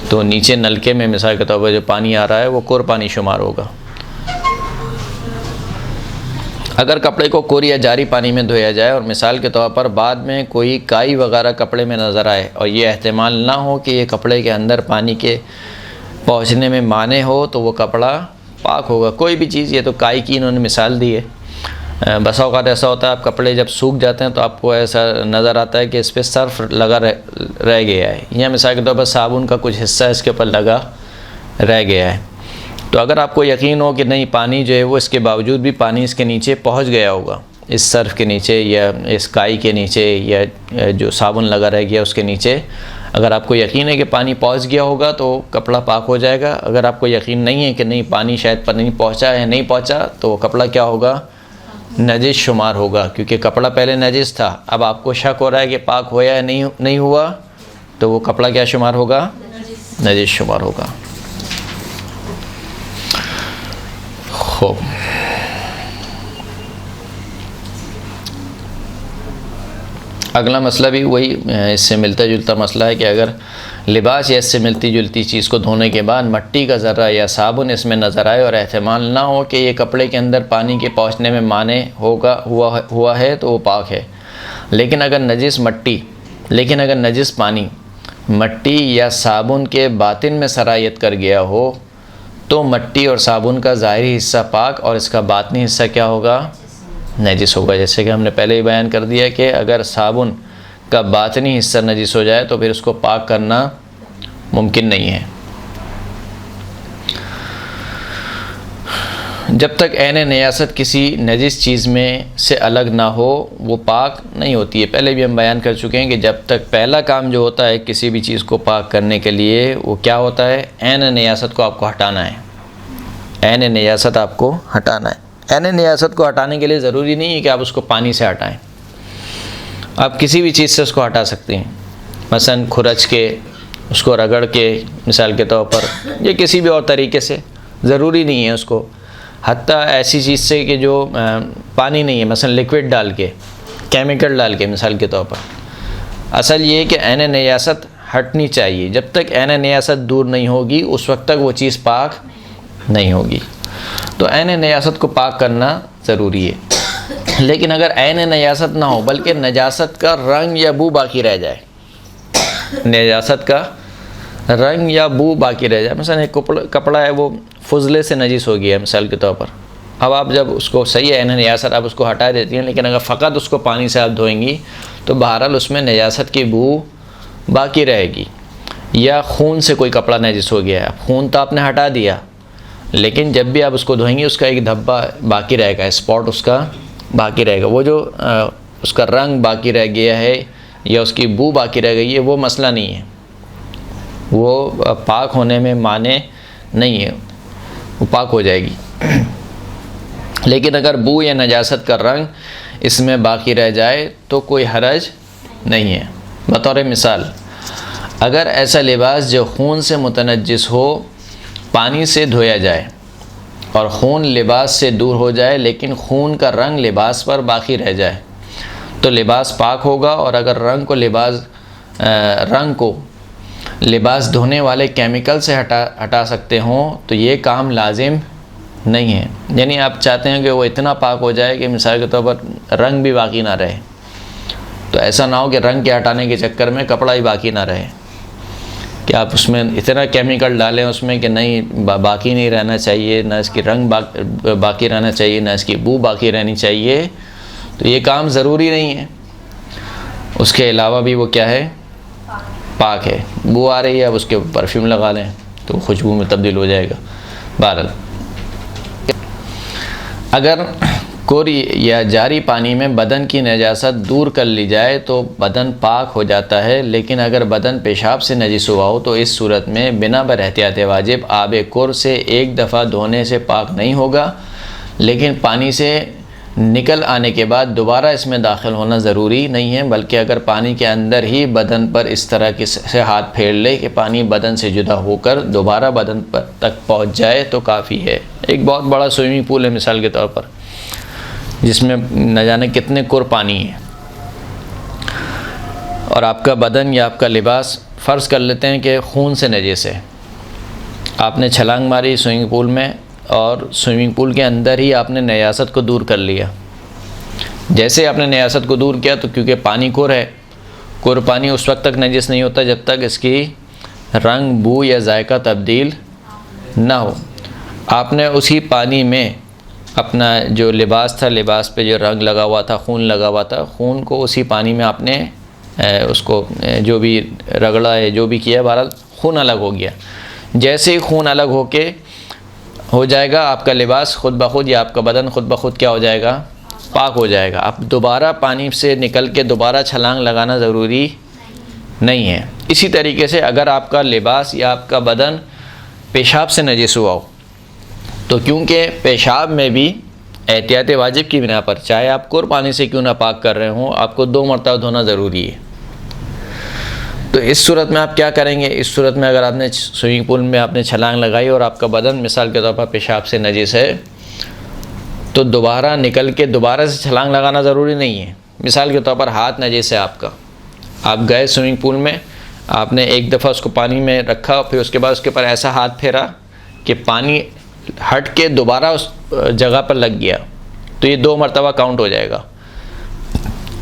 تو نیچے نلکے میں مثال کے طور پر جو پانی آ رہا ہے وہ کور پانی شمار ہوگا۔ اگر کپڑے کو کور یا جاری پانی میں دھویا جائے اور مثال کے طور پر بعد میں کوئی کائی وغیرہ کپڑے میں نظر آئے اور یہ احتمال نہ ہو کہ یہ کپڑے کے اندر پانی کے پہنچنے میں مانع ہو تو وہ کپڑا پاک ہوگا۔ کوئی بھی چیز، یہ تو کائی کی انہوں نے مثال دی ہے، بسا اوقات ایسا ہوتا ہے آپ کپڑے جب سوکھ جاتے ہیں تو آپ کو ایسا نظر آتا ہے کہ اس پہ صرف لگا رہ گیا ہے، یا مثال کے طور پر صابن کا کچھ حصہ اس کے اوپر لگا رہ گیا ہے، تو اگر آپ کو یقین ہو کہ نہیں پانی جو ہے وہ اس کے باوجود بھی پانی اس کے نیچے پہنچ گیا ہوگا، اس صرف کے نیچے یا اس کائی کے نیچے یا جو صابن لگا رہ گیا اس کے نیچے، اگر آپ کو یقین ہے کہ پانی پہنچ گیا ہوگا تو کپڑا پاک ہو جائے گا۔ اگر آپ کو یقین نہیں ہے کہ نہیں پانی شاید نہیں پہنچا یا نہیں پہنچا تو وہ کپڑا کیا ہوگا؟ نجس شمار ہوگا، کیونکہ کپڑا پہلے نجس تھا، اب آپ کو شک ہو رہا ہے کہ پاک ہوا یا نہیں ہوا، تو وہ کپڑا کیا شمار ہوگا؟ نجس شمار ہوگا۔ خوب، اگلا مسئلہ بھی وہی اس سے ملتا جلتا مسئلہ ہے کہ اگر لباس یا اس سے ملتی جلتی چیز کو دھونے کے بعد مٹی کا ذرہ یا صابن اس میں نظر آئے اور احتمال نہ ہو کہ یہ کپڑے کے اندر پانی کے پہنچنے میں مانع ہوا ہے تو وہ پاک ہے، لیکن اگر نجس پانی مٹی یا صابن کے باطن میں سرایت کر گیا ہو تو مٹی اور صابن کا ظاہری حصہ پاک اور اس کا باطنی حصہ کیا ہوگا؟ نجس ہوگا. جیسے کہ ہم نے پہلے ہی بیان کر دیا کہ اگر صابن کا باطنی حصہ نجس ہو جائے تو پھر اس کو پاک کرنا ممکن نہیں ہے. جب تک عین نیاست کسی نجس چیز میں سے الگ نہ ہو وہ پاک نہیں ہوتی ہے. پہلے بھی ہم بیان کر چکے ہیں کہ جب تک پہلا کام جو ہوتا ہے کسی بھی چیز کو پاک کرنے کے لیے وہ کیا ہوتا ہے؟ عین نیاست کو آپ کو ہٹانا ہے. عین نیاست آپ کو ہٹانا ہے. عین نیاست کو ہٹانے کے لیے ضروری نہیں ہے کہ آپ اس کو پانی سے ہٹائیں. آپ کسی بھی چیز سے اس کو ہٹا سکتے ہیں. مثلا کھرچ کے، اس کو رگڑ کے، مثال کے طور پر، یا کسی بھی اور طریقے سے. ضروری نہیں ہے اس کو. حتیٰ ایسی چیز سے کہ جو پانی نہیں ہے، مثلا لکوڈ ڈال کے، کیمیکل ڈال کے، مثال کے طور پر. اصل یہ ہے کہ عین نیاست ہٹنی چاہیے. جب تک عین نیاست دور نہیں ہوگی اس وقت تک وہ چیز پاک نہیں ہوگی. تو عین نیاست کو پاک کرنا ضروری ہے. لیکن اگر عین نیاست نہ ہو بلکہ نجاست کا رنگ یا بو باقی رہ جائے، نجاست کا رنگ یا بو باقی رہ جائے، مثلا ایک کپڑا ہے وہ فضلے سے نجس ہو گیا ہے مثال کے طور پر. اب آپ جب اس کو صحیح عین نجاست آپ اس کو ہٹا دیتی ہیں، لیکن اگر فقط اس کو پانی سے آپ دھوئیں گی تو بہرحال اس میں نجاست کی بو باقی رہے گی. یا خون سے کوئی کپڑا نجس ہو گیا ہے، خون تو آپ نے ہٹا دیا لیکن جب بھی آپ اس کو دھوئیں گے اس کا ایک دھبا باقی رہے گا، اسپاٹ اس کا باقی رہے گا. وہ جو اس کا رنگ باقی رہ گیا ہے یا اس کی بو باقی رہ گئی ہے وہ مسئلہ نہیں ہے، وہ پاک ہونے میں مانع نہیں ہے، وہ پاک ہو جائے گی. لیکن اگر بو یا نجاست کا رنگ اس میں باقی رہ جائے تو کوئی حرج نہیں ہے. بطور مثال اگر ایسا لباس جو خون سے متنجس ہو پانی سے دھویا جائے اور خون لباس سے دور ہو جائے لیکن خون کا رنگ لباس پر باقی رہ جائے تو لباس پاک ہوگا. اور اگر رنگ کو لباس دھونے والے کیمیکل سے ہٹا سکتے ہوں تو یہ کام لازم نہیں ہے. یعنی آپ چاہتے ہیں کہ وہ اتنا پاک ہو جائے کہ مثال کے طور پر رنگ بھی باقی نہ رہے، تو ایسا نہ ہو کہ رنگ کے ہٹانے کے چکر میں کپڑا ہی باقی نہ رہے، کہ آپ اس میں اتنا کیمیکل ڈالیں اس میں کہ نہیں باقی نہیں رہنا چاہیے، نہ اس کی رنگ باقی رہنا چاہیے، نہ اس کی بو باقی رہنی چاہیے. تو یہ کام ضروری نہیں ہے. اس کے علاوہ بھی وہ کیا ہے؟ پاک ہے. بو آ رہی ہے اب اس کے پرفیوم لگا لیں تو خوشبو میں تبدیل ہو جائے گا. بہرحال اگر کوری یا جاری پانی میں بدن کی نجاست دور کر لی جائے تو بدن پاک ہو جاتا ہے. لیکن اگر بدن پیشاب سے نجس ہوا ہو تو اس صورت میں بنا بر احتیاط واجب آب کور سے ایک دفعہ دھونے سے پاک نہیں ہوگا، لیکن پانی سے نکل آنے کے بعد دوبارہ اس میں داخل ہونا ضروری نہیں ہے، بلکہ اگر پانی کے اندر ہی بدن پر اس طرح سے ہاتھ پھیر لے کہ پانی بدن سے جدا ہو کر دوبارہ بدن پر تک پہنچ جائے تو کافی ہے. ایک بہت بڑا سوئمنگ پول ہے مثال کے طور پر جس میں نہ جانے کتنے کور پانی ہے، اور آپ کا بدن یا آپ کا لباس فرض کر لیتے ہیں کہ خون سے نجس ہے. آپ نے چھلانگ ماری سوئمنگ پول میں اور سوئمنگ پول کے اندر ہی آپ نے نجاست کو دور کر لیا. جیسے آپ نے نجاست کو دور کیا تو کیونکہ پانی کور ہے، کور پانی اس وقت تک نجس نہیں ہوتا جب تک اس کی رنگ، بو یا ذائقہ تبدیل نہ ہو. آپ نے اسی پانی میں اپنا جو لباس تھا، لباس پہ جو رنگ لگا ہوا تھا، خون لگا ہوا تھا، خون کو اسی پانی میں آپ نے اس کو جو بھی رگڑا ہے، جو بھی کیا، بہرحال خون الگ ہو گیا. جیسے ہی خون الگ ہو جائے گا آپ کا لباس خود بخود یا آپ کا بدن خود بخود کیا ہو جائے گا؟ پاک ہو جائے گا. اب دوبارہ پانی سے نکل کے دوبارہ چھلانگ لگانا ضروری نہیں ہے. اسی طریقے سے اگر آپ کا لباس یا آپ کا بدن پیشاب سے نجس ہوا ہو تو کیونکہ پیشاب میں بھی احتیاط واجب کی بنا پر چاہے آپ کور پانی سے کیوں نہ پاک کر رہے ہوں آپ کو 2 مرتبہ دھونا ضروری ہے. تو اس صورت میں آپ کیا کریں گے؟ اس صورت میں اگر آپ نے سوئمنگ پول میں آپ نے چھلانگ لگائی اور آپ کا بدن مثال کے طور پر پیشاب سے نجس ہے تو دوبارہ نکل کے دوبارہ سے چھلانگ لگانا ضروری نہیں ہے. مثال کے طور پر ہاتھ نجس ہے آپ کا، آپ گئے سوئمنگ پول میں، آپ نے ایک دفعہ اس کو پانی میں رکھا، پھر اس کے بعد اس کے اوپر ایسا ہاتھ پھیرا کہ پانی ہٹ کے دوبارہ اس جگہ پر لگ گیا تو یہ 2 مرتبہ کاؤنٹ ہو جائے گا.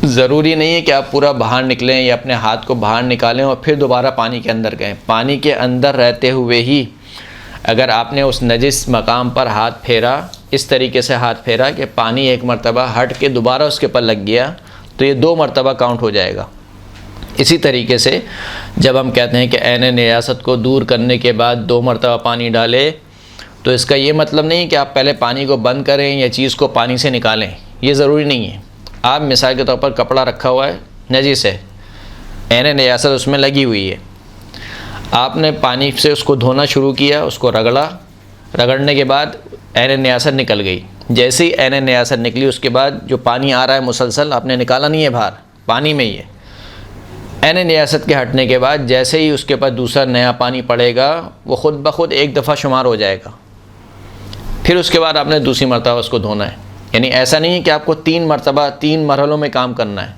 ضروری نہیں ہے کہ آپ پورا باہر نکلیں یا اپنے ہاتھ کو باہر نکالیں اور پھر دوبارہ پانی کے اندر گئیں. پانی کے اندر رہتے ہوئے ہی اگر آپ نے اس نجس مقام پر ہاتھ پھیرا، اس طریقے سے ہاتھ پھیرا کہ پانی ایک مرتبہ ہٹ کے دوبارہ اس کے پر لگ گیا، تو یہ 2 مرتبہ کاؤنٹ ہو جائے گا۔ اسی طریقے سے جب ہم کہتے ہیں کہ عین نجاست کو دور کرنے کے بعد 2 مرتبہ پانی ڈالے، تو اس کا یہ مطلب نہیں کہ آپ پہلے پانی کو بند کریں یا چیز کو پانی سے نکالیں، یہ ضروری نہیں ہے۔ آپ مثال کے طور پر کپڑا رکھا ہوا ہے، نجس ہے، عین نجاست اس میں لگی ہوئی ہے، آپ نے پانی سے اس کو دھونا شروع کیا، اس کو رگڑنے کے بعد عین نجاست نکل گئی۔ جیسے ہی عین نجاست نکلی، اس کے بعد جو پانی آ رہا ہے مسلسل، آپ نے نکالا نہیں ہے باہر، پانی میں ہی ہے، عین نجاست کے ہٹنے کے بعد جیسے ہی اس کے بعد دوسرا نیا پانی پڑے گا، وہ خود بخود ایک دفعہ شمار ہو جائے گا۔ پھر اس کے بعد آپ نے دوسری مرتبہ اس کو دھونا ہے۔ یعنی ایسا نہیں ہے کہ آپ کو 3 مرتبہ 3 مرحلوں میں کام کرنا ہے،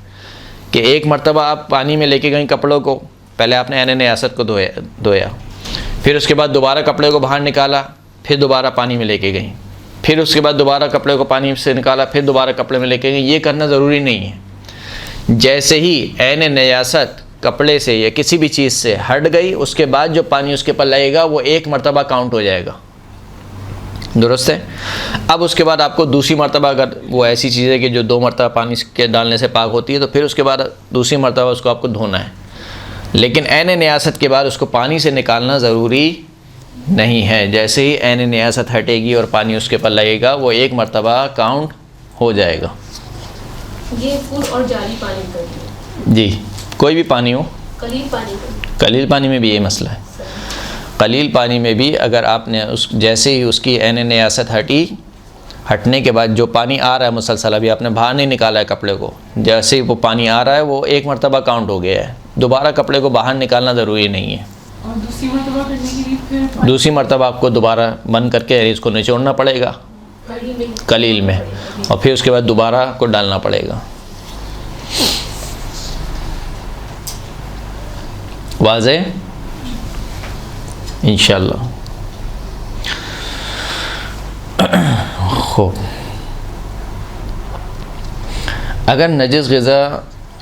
کہ ایک مرتبہ آپ پانی میں لے کے گئیں کپڑوں کو، پہلے آپ نے عین نجاست کو دھویا، پھر اس کے بعد دوبارہ کپڑے کو باہر نکالا، پھر دوبارہ پانی میں لے کے گئیں، پھر اس کے بعد دوبارہ کپڑے کو پانی سے نکالا، پھر دوبارہ کپڑے میں لے کے گئیں۔ یہ کرنا ضروری نہیں ہے۔ جیسے ہی عین نجاست کپڑے سے یا کسی بھی چیز سے ہٹ گئی، اس کے بعد جو پانی اس کے پر لگے گا وہ 1 مرتبہ کاؤنٹ ہو جائے گا، درست ہے؟ اب اس کے بعد آپ کو دوسری مرتبہ، اگر وہ ایسی چیز ہے کہ جو 2 مرتبہ پانی کے ڈالنے سے پاک ہوتی ہے، تو پھر اس کے بعد دوسری مرتبہ اس کو آپ کو دھونا ہے، لیکن عین نجاست کے بعد اس کو پانی سے نکالنا ضروری نہیں ہے۔ جیسے ہی عین نجاست ہٹے گی اور پانی اس کے پر لگے گا، وہ 1 مرتبہ کاؤنٹ ہو جائے گا۔ یہ فل اور جاری پانی کا جی، کوئی بھی پانی ہو، قلیل پانی کا، قلیل پانی میں بھی یہی مسئلہ ہے۔ قلیل پانی میں بھی اگر آپ نے جیسے ہی اس کی عین نجاست ہٹنے کے بعد جو پانی آ رہا ہے مسلسل، ابھی آپ نے باہر نہیں نکالا ہے کپڑے کو، جیسے ہی وہ پانی آ رہا ہے وہ 1 مرتبہ کاؤنٹ ہو گیا ہے، دوبارہ کپڑے کو باہر نکالنا ضروری نہیں ہے۔ اور دوسری مرتبہ کرنے کے لیے پھر دوسری مرتبہ آپ کو دوبارہ بند کر کے اس کو نچوڑنا پڑے گا قلیل میں، اور پھر اس کے بعد دوبارہ کو ڈالنا پڑے گا۔ واضح؟ انشاءاللہ۔ خوب، اگر نجس غذا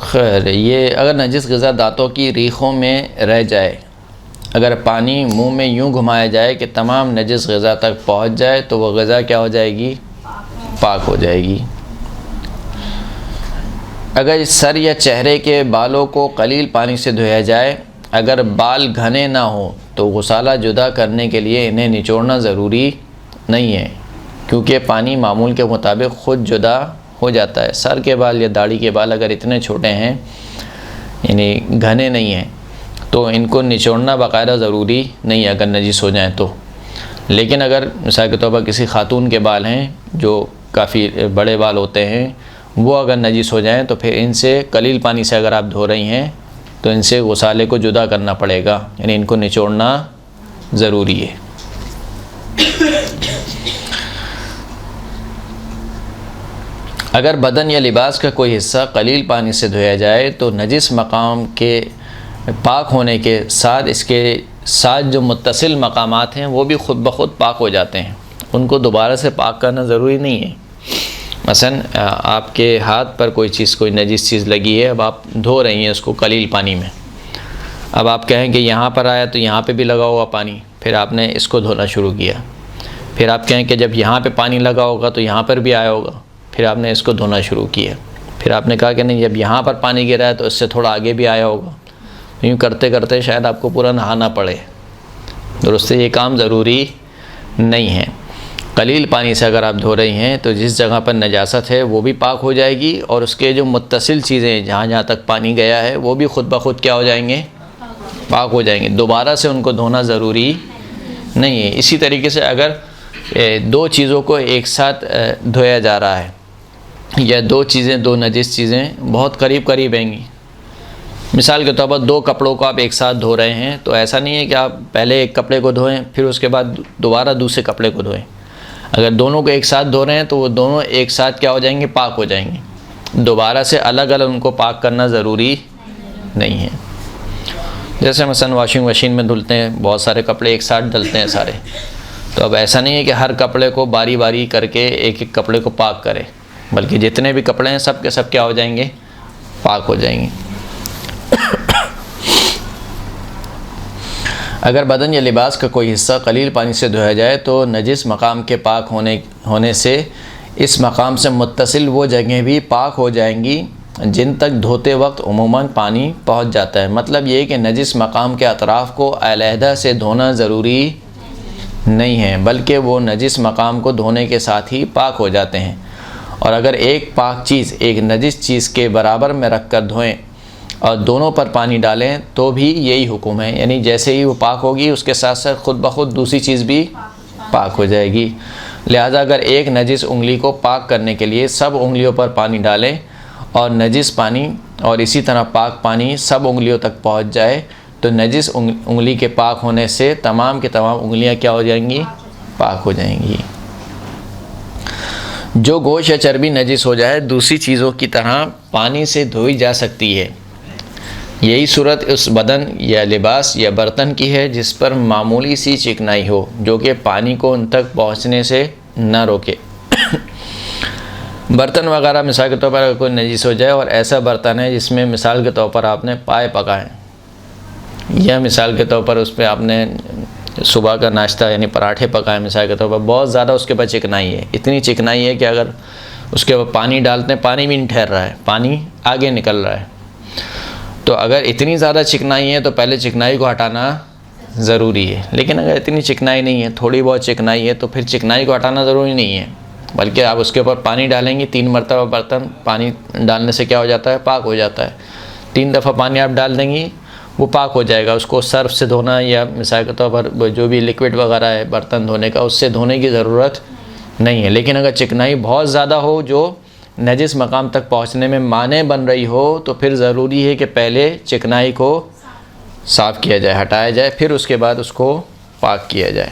اگر نجس غذا دانتوں کی ریخوں میں رہ جائے، اگر پانی منہ میں یوں گھمایا جائے کہ تمام نجس غذا تک پہنچ جائے، تو وہ غذا کیا ہو جائے گی؟ پاک ہو جائے گی۔ اگر سر یا چہرے کے بالوں کو قلیل پانی سے دھویا جائے، اگر بال گھنے نہ ہوں تو غسالہ جدا کرنے کے لیے انہیں نچوڑنا ضروری نہیں ہے، کیونکہ پانی معمول کے مطابق خود جدا ہو جاتا ہے۔ سر کے بال یا داڑھی کے بال اگر اتنے چھوٹے ہیں، یعنی گھنے نہیں ہیں، تو ان کو نچوڑنا باقاعدہ ضروری نہیں ہے اگر نجس ہو جائیں تو۔ لیکن اگر مثال کے طور پر کسی خاتون کے بال ہیں جو کافی بڑے بال ہوتے ہیں، وہ اگر نجس ہو جائیں تو پھر ان سے قلیل پانی سے اگر آپ دھو رہی ہیں تو ان سے غسالے کو جدا کرنا پڑے گا، یعنی ان کو نچوڑنا ضروری ہے۔ اگر بدن یا لباس کا کوئی حصہ قلیل پانی سے دھویا جائے تو نجس مقام کے پاک ہونے کے ساتھ اس کے ساتھ جو متصل مقامات ہیں وہ بھی خود بخود پاک ہو جاتے ہیں، ان کو دوبارہ سے پاک کرنا ضروری نہیں ہے۔ مثلا آپ کے ہاتھ پر کوئی نجس چیز لگی ہے، اب آپ دھو رہی ہیں اس کو قلیل پانی میں، اب آپ کہیں کہ یہاں پر آیا تو یہاں پہ بھی لگا ہوا پانی، پھر آپ نے اس کو دھونا شروع کیا، پھر آپ کہیں کہ جب یہاں پہ پانی لگا ہوگا تو یہاں پر بھی آیا ہوگا، پھر آپ نے اس کو دھونا شروع کیا، پھر آپ نے کہا کہ نہیں جب یہاں پر پانی گرا ہے تو اس سے تھوڑا آگے بھی آیا ہوگا، یوں کرتے کرتے شاید آپ کو پورا نہانا پڑے، درست ہے؟ یہ کام ضروری نہیں ہے۔ قلیل پانی سے اگر آپ دھو رہی ہیں تو جس جگہ پر نجاست ہے وہ بھی پاک ہو جائے گی، اور اس کے جو متصل چیزیں جہاں جہاں تک پانی گیا ہے وہ بھی خود بخود کیا ہو جائیں گے؟ پاک ہو جائیں گے، دوبارہ سے ان کو دھونا ضروری نہیں ہے۔ اسی طریقے سے اگر 2 چیزوں کو ایک ساتھ دھویا جا رہا ہے، یا 2 نجس چیزیں بہت قریب قریب ہیں گی، مثال کے طور پر 2 کپڑوں کو آپ ایک ساتھ دھو رہے ہیں، تو ایسا نہیں ہے کہ آپ پہلے ایک کپڑے کو دھوئیں پھر اس کے بعد دوبارہ دوسرے کپڑے کو دھوئیں۔ اگر دونوں کو ایک ساتھ دھو رہے ہیں تو وہ دونوں ایک ساتھ کیا ہو جائیں گے؟ پاک ہو جائیں گے، دوبارہ سے الگ الگ ان کو پاک کرنا ضروری نہیں ہے۔ جیسے مثلا واشنگ مشین میں دھلتے ہیں، بہت سارے کپڑے ایک ساتھ ڈلتے ہیں سارے، تو اب ایسا نہیں ہے کہ ہر کپڑے کو باری باری کر کے ایک ایک کپڑے کو پاک کرے، بلکہ جتنے بھی کپڑے ہیں سب کے سب کیا ہو جائیں گے؟ پاک ہو جائیں گے۔ اگر بدن یا لباس کا کوئی حصہ قلیل پانی سے دھویا جائے تو نجس مقام کے پاک ہونے سے اس مقام سے متصل وہ جگہیں بھی پاک ہو جائیں گی جن تک دھوتے وقت عموماً پانی پہنچ جاتا ہے۔ مطلب یہ کہ نجس مقام کے اطراف کو علیحدہ سے دھونا ضروری نہیں ہے، بلکہ وہ نجس مقام کو دھونے کے ساتھ ہی پاک ہو جاتے ہیں۔ اور اگر ایک پاک چیز ایک نجس چیز کے برابر میں رکھ کر دھوئیں اور دونوں پر پانی ڈالیں تو بھی یہی حکم ہے، یعنی جیسے ہی وہ پاک ہوگی اس کے ساتھ ساتھ خود بخود دوسری چیز بھی پاک ہو جائے گی۔ لہذا اگر ایک نجس انگلی کو پاک کرنے کے لیے سب انگلیوں پر پانی ڈالیں اور نجس پانی اور اسی طرح پاک پانی سب انگلیوں تک پہنچ جائے تو نجس انگلی کے پاک ہونے سے تمام کے تمام انگلیاں کیا ہو جائیں گی؟ پاک ہو جائیں گی۔ جو گوشت یا چربی نجس ہو جائے دوسری چیزوں کی طرح پانی سے دھوئی جا سکتی ہے۔ یہی صورت اس بدن یا لباس یا برتن کی ہے جس پر معمولی سی چکنائی ہو جو کہ پانی کو ان تک پہنچنے سے نہ روکے۔ برتن وغیرہ مثال کے طور پر اگر کوئی نجس ہو جائے اور ایسا برتن ہے جس میں مثال کے طور پر آپ نے پائے پکائیں یا مثال کے طور پر اس پہ آپ نے صبح کا ناشتہ یعنی پراٹھے پکائیں مثال کے طور پر، بہت زیادہ اس کے اوپر چکنائی ہے، اتنی چکنائی ہے کہ اگر اس کے اوپر پانی ڈالتے ہیں پانی بھی نہیں ٹھہر رہا ہے، پانی آگے نکل رہا ہے۔ تو اگر اتنی زیادہ چکنائی ہے تو پہلے چکنائی کو ہٹانا ضروری ہے، لیکن اگر اتنی چکنائی نہیں ہے، تھوڑی بہت چکنائی ہے تو پھر چکنائی کو ہٹانا ضروری نہیں ہے، بلکہ آپ اس کے اوپر پانی ڈالیں گے 3 مرتبہ برتن پانی ڈالنے سے کیا ہو جاتا ہے؟ پاک ہو جاتا ہے۔ 3 دفعہ پانی آپ ڈال دیں گی وہ پاک ہو جائے گا۔ اس کو سرف سے دھونا یا مثال کے طور پر جو بھی لیکوڈ وغیرہ ہے برتن دھونے کا اس سے دھونے کی ضرورت نہیں ہے۔ لیکن اگر چکنائی بہت زیادہ ہو جو نجس مقام تک پہنچنے میں مانع بن رہی ہو تو پھر ضروری ہے کہ پہلے چکنائی کو صاف کیا جائے، ہٹایا جائے، پھر اس کے بعد اس کو پاک کیا جائے۔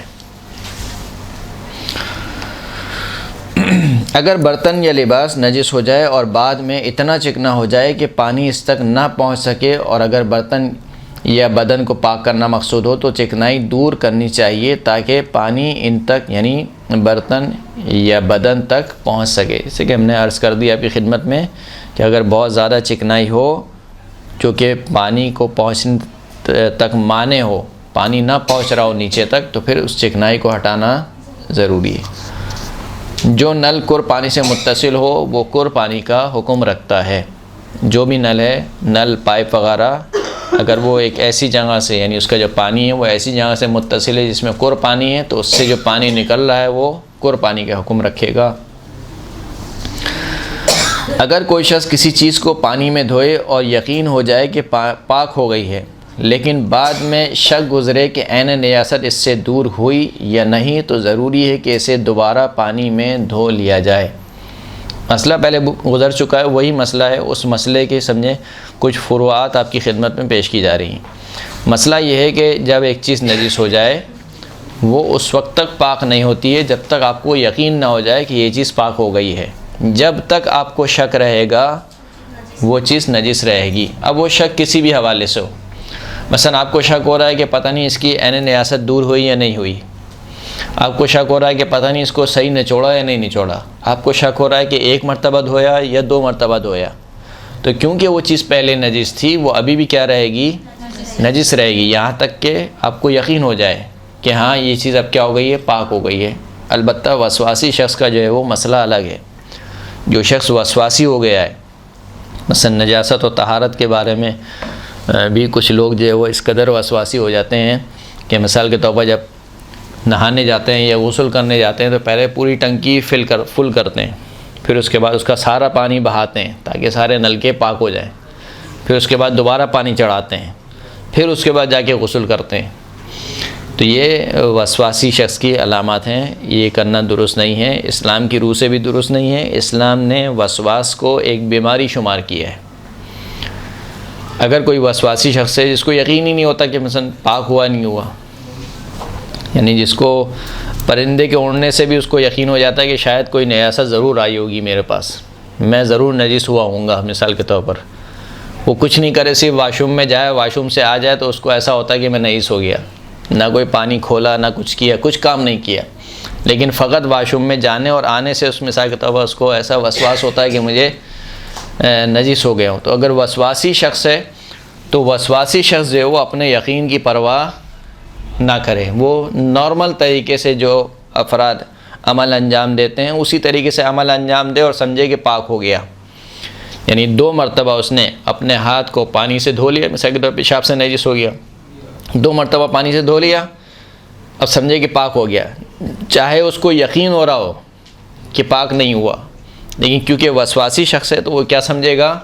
اگر برتن یا لباس نجس ہو جائے اور بعد میں اتنا چکنا ہو جائے کہ پانی اس تک نہ پہنچ سکے اور اگر برتن یا بدن کو پاک کرنا مقصود ہو تو چکنائی دور کرنی چاہیے تاکہ پانی ان تک یعنی برتن یا بدن تک پہنچ سکے۔ جیسے کہ ہم نے عرض کر دی آپ کی خدمت میں کہ اگر بہت زیادہ چکنائی ہو جو کہ پانی کو پہنچنے تک مانع ہو، پانی نہ پہنچ رہا ہو نیچے تک، تو پھر اس چکنائی کو ہٹانا ضروری ہے۔ جو نل کر پانی سے متصل ہو وہ کر پانی کا حکم رکھتا ہے۔ جو بھی نل ہے، نل پائپ وغیرہ، اگر وہ ایک ایسی جگہ سے یعنی اس کا جو پانی ہے وہ ایسی جگہ سے متصل ہے جس میں کر پانی ہے تو اس سے جو پانی نکل رہا ہے وہ کر پانی کا حکم رکھے گا۔ اگر کوئی شخص کسی چیز کو پانی میں دھوئے اور یقین ہو جائے کہ پاک ہو گئی ہے لیکن بعد میں شک گزرے کہ عین نجاست اس سے دور ہوئی یا نہیں تو ضروری ہے کہ اسے دوبارہ پانی میں دھو لیا جائے۔ مسئلہ پہلے گزر چکا ہے، وہی مسئلہ ہے، اس مسئلے کے سمجھیں کچھ فروعات آپ کی خدمت میں پیش کی جا رہی ہیں۔ مسئلہ یہ ہے کہ جب ایک چیز نجس ہو جائے وہ اس وقت تک پاک نہیں ہوتی ہے جب تک آپ کو یقین نہ ہو جائے کہ یہ چیز پاک ہو گئی ہے۔ جب تک آپ کو شک رہے گا وہ چیز نجس رہے گی۔ اب وہ شک کسی بھی حوالے سے ہو، مثلا آپ کو شک ہو رہا ہے کہ پتہ نہیں اس کی عین نجاست دور ہوئی یا نہیں ہوئی، آپ کو شک ہو رہا ہے کہ پتہ نہیں اس کو صحیح نچوڑا یا نہیں نچوڑا، آپ کو شک ہو رہا ہے کہ 1 مرتبہ دھویا یا 2 مرتبہ دھویا، تو کیونکہ وہ چیز پہلے نجس تھی وہ ابھی بھی کیا رہے گی؟ نجس رہے گی، یہاں تک کہ آپ کو یقین ہو جائے کہ ہاں یہ چیز اب کیا ہو گئی ہے؟ پاک ہو گئی ہے۔ البتہ وسواسی شخص کا جو ہے وہ مسئلہ الگ ہے۔ جو شخص وسواسی ہو گیا ہے، مثلا نجاست و طہارت کے بارے میں بھی کچھ لوگ جو ہے وہ اس قدر وسواسی ہو جاتے ہیں کہ مثال کے طور پر جب نہانے جاتے ہیں یا غسل کرنے جاتے ہیں تو پہلے پوری ٹنکی فل کرتے ہیں، پھر اس کے بعد اس کا سارا پانی بہاتے ہیں تاکہ سارے نلکے پاک ہو جائیں، پھر اس کے بعد دوبارہ پانی چڑھاتے ہیں، پھر اس کے بعد جا کے غسل کرتے ہیں۔ تو یہ وسواسی شخص کی علامات ہیں، یہ کرنا درست نہیں ہے، اسلام کی روح سے بھی درست نہیں ہے۔ اسلام نے وسواس کو ایک بیماری شمار کیا ہے۔ اگر کوئی وسواسی شخص ہے جس کو یقین ہی نہیں ہوتا کہ مثلا پاک ہوا نہیں ہوا، یعنی جس کو پرندے کے اڑنے سے بھی اس کو یقین ہو جاتا ہے کہ شاید کوئی نجاست ضرور آئی ہوگی میرے پاس، میں ضرور نجس ہوا ہوں گا، مثال کے طور پر وہ کچھ نہیں کرے صرف واش روم میں جائے، واش روم سے آ جائے تو اس کو ایسا ہوتا ہے کہ میں نجس ہو گیا، نہ کوئی پانی کھولا نہ کچھ کیا، کچھ کام نہیں کیا، لیکن فقط واش روم میں جانے اور آنے سے اس مثال کے طور پر اس کو ایسا وسواس ہوتا ہے کہ مجھے نجس ہو گیا ہوں۔ تو اگر وسواسی شخص ہے تو وسواسی شخص جو ہے وہ اپنے یقین کی پرواہ نہ کرے. وہ نارمل طریقے سے جو افراد عمل انجام دیتے ہیں اسی طریقے سے عمل انجام دے اور سمجھے کہ پاک ہو گیا. یعنی 2 مرتبہ اس نے اپنے ہاتھ کو پانی سے دھو لیا، مثال کے طور پر پیشاب سے نجس ہو گیا، 2 مرتبہ پانی سے دھو لیا، اب سمجھے کہ پاک ہو گیا. چاہے اس کو یقین ہو رہا ہو کہ پاک نہیں ہوا، لیکن کیونکہ وسواسی شخص ہے تو وہ کیا سمجھے گا؟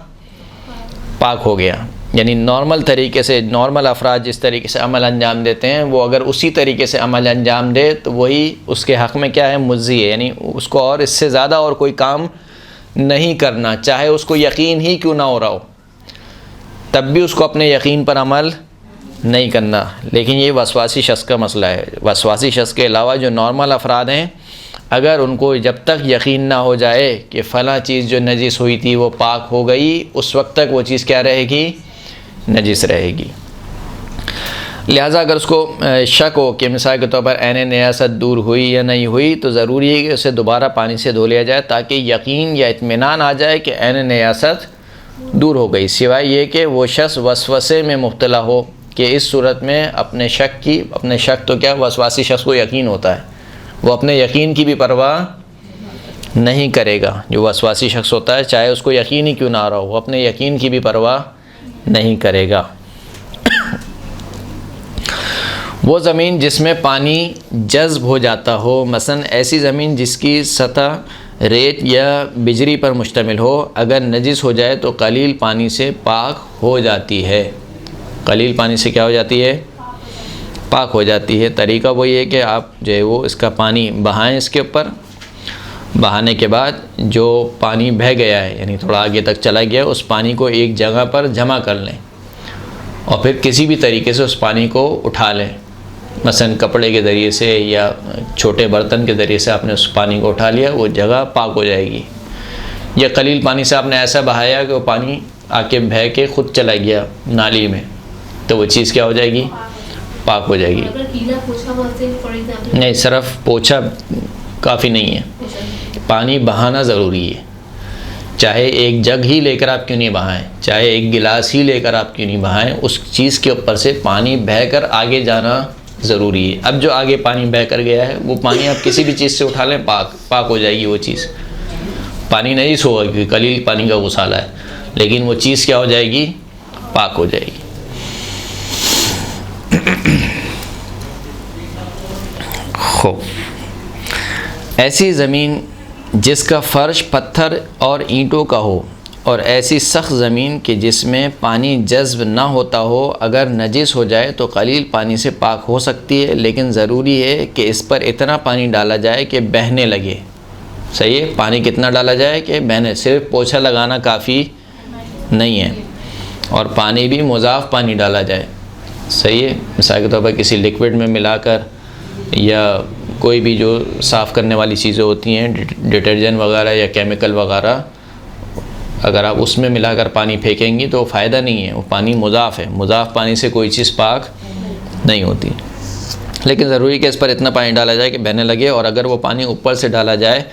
پاک ہو گیا. یعنی نارمل طریقے سے، نارمل افراد جس طریقے سے عمل انجام دیتے ہیں وہ اگر اسی طریقے سے عمل انجام دے تو وہی اس کے حق میں کیا ہے؟ مجزی ہے. یعنی اس کو اور اس سے زیادہ اور کوئی کام نہیں کرنا، چاہے اس کو یقین ہی کیوں نہ ہو رہا ہو، تب بھی اس کو اپنے یقین پر عمل نہیں کرنا. لیکن یہ وسواسی شخص کا مسئلہ ہے. وسواسی شخص کے علاوہ جو نارمل افراد ہیں، اگر ان کو جب تک یقین نہ ہو جائے کہ فلاں چیز جو نجس ہوئی تھی وہ پاک ہو گئی، اس وقت تک وہ چیز کیا رہے گی؟ نجس رہے گی. لہٰذا اگر اس کو شک ہو کہ مثال کے طور پر عین نجاست دور ہوئی یا نہیں ہوئی تو ضروری ہے کہ اسے دوبارہ پانی سے دھو لیا جائے تاکہ یقین یا اطمینان آ جائے کہ عین نجاست دور ہو گئی، سوائے یہ کہ وہ شخص وسوسے میں مبتلا ہو، کہ اس صورت میں اپنے شک تو کیا وسواسی شخص کو یقین ہوتا ہے، وہ اپنے یقین کی بھی پرواہ نہیں کرے گا. جو وسواسی شخص ہوتا ہے چاہے اس کو یقین ہی کیوں نہ آ رہا ہو، وہ اپنے یقین کی بھی پرواہ نہیں کرے گا. وہ زمین جس میں پانی جذب ہو جاتا ہو، مثلا ایسی زمین جس کی سطح ریت یا بجری پر مشتمل ہو، اگر نجس ہو جائے تو قلیل پانی سے پاک ہو جاتی ہے. قلیل پانی سے کیا ہو جاتی ہے؟ پاک ہو جاتی ہے. طریقہ وہی ہے کہ آپ جو ہے وہ اس کا پانی بہائیں، اس کے اوپر بہانے کے بعد جو پانی بہہ گیا ہے یعنی تھوڑا آگے تک چلا گیا، اس پانی کو ایک جگہ پر جمع کر لیں اور پھر کسی بھی طریقے سے اس پانی کو اٹھا لیں. مثلا کپڑے کے ذریعے سے یا چھوٹے برتن کے ذریعے سے آپ نے اس پانی کو اٹھا لیا، وہ جگہ پاک ہو جائے گی. یا قلیل پانی سے آپ نے ایسا بہایا کہ وہ پانی آ کے بہہ کے خود چلا گیا نالی میں، تو وہ چیز کیا ہو جائے گی؟ پاک ہو جائے گی. اگر گیلا پوچھا واسطے فار ایگزامپل نہیں، صرف پوچھا کافی نہیں ہے، پانی بہانا ضروری ہے. چاہے ایک جگ ہی لے کر آپ کیوں نہیں بہائیں، چاہے ایک گلاس ہی لے کر آپ کیوں نہیں بہائیں، اس چیز کے اوپر سے پانی بہہ کر آگے جانا ضروری ہے. اب جو آگے پانی بہہ کر گیا ہے وہ پانی آپ کسی بھی چیز سے اٹھا لیں، پاک ہو جائے گی وہ چیز. پانی نجس ہوگا کیونکہ قلیل پانی کا غسالہ ہے، لیکن وہ چیز کیا ہو جائے گی؟ پاک ہو جائے گی. خوب. ایسی زمین جس کا فرش پتھر اور اینٹوں کا ہو، اور ایسی سخت زمین کہ جس میں پانی جذب نہ ہوتا ہو، اگر نجس ہو جائے تو قلیل پانی سے پاک ہو سکتی ہے، لیکن ضروری ہے کہ اس پر اتنا پانی ڈالا جائے کہ بہنے لگے. صحیح ہے؟ پانی کتنا ڈالا جائے کہ بہنے، صرف پوچھا لگانا کافی نہیں ہے، اور پانی بھی مضاف پانی ڈالا جائے. صحیح ہے؟ مثال کے طور پر کسی لیکوڈ میں ملا کر یا کوئی بھی جو صاف کرنے والی چیزیں ہوتی ہیں، ڈٹرجنٹ وغیرہ یا کیمیکل وغیرہ، اگر آپ اس میں ملا کر پانی پھینکیں گی تو فائدہ نہیں ہے، وہ پانی مضاف ہے. مضاف پانی سے کوئی چیز پاک نہیں ہوتی، لیکن ضروری کہ اس پر اتنا پانی ڈالا جائے کہ بہنے لگے. اور اگر وہ پانی اوپر سے ڈالا جائے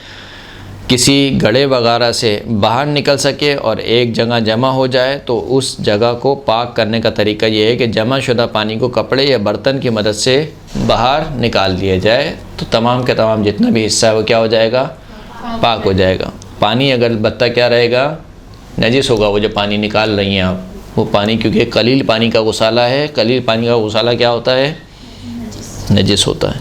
کسی گڑھے وغیرہ سے باہر نکل سکے اور ایک جگہ جمع ہو جائے تو اس جگہ کو پاک کرنے کا طریقہ یہ ہے کہ جمع شدہ پانی کو کپڑے یا برتن کی مدد سے باہر نکال دیا جائے، تو تمام کے تمام جتنا بھی حصہ ہے وہ کیا ہو جائے گا؟ پاک ہو جائے گا. پانی اگر البتہ کیا رہے گا؟ نجس ہوگا. وہ جو پانی نکال رہی ہیں آپ، وہ پانی کیونکہ قلیل پانی کا غسالہ ہے، قلیل پانی کا غسالہ کیا ہوتا ہے؟ نجس ہوتا ہے.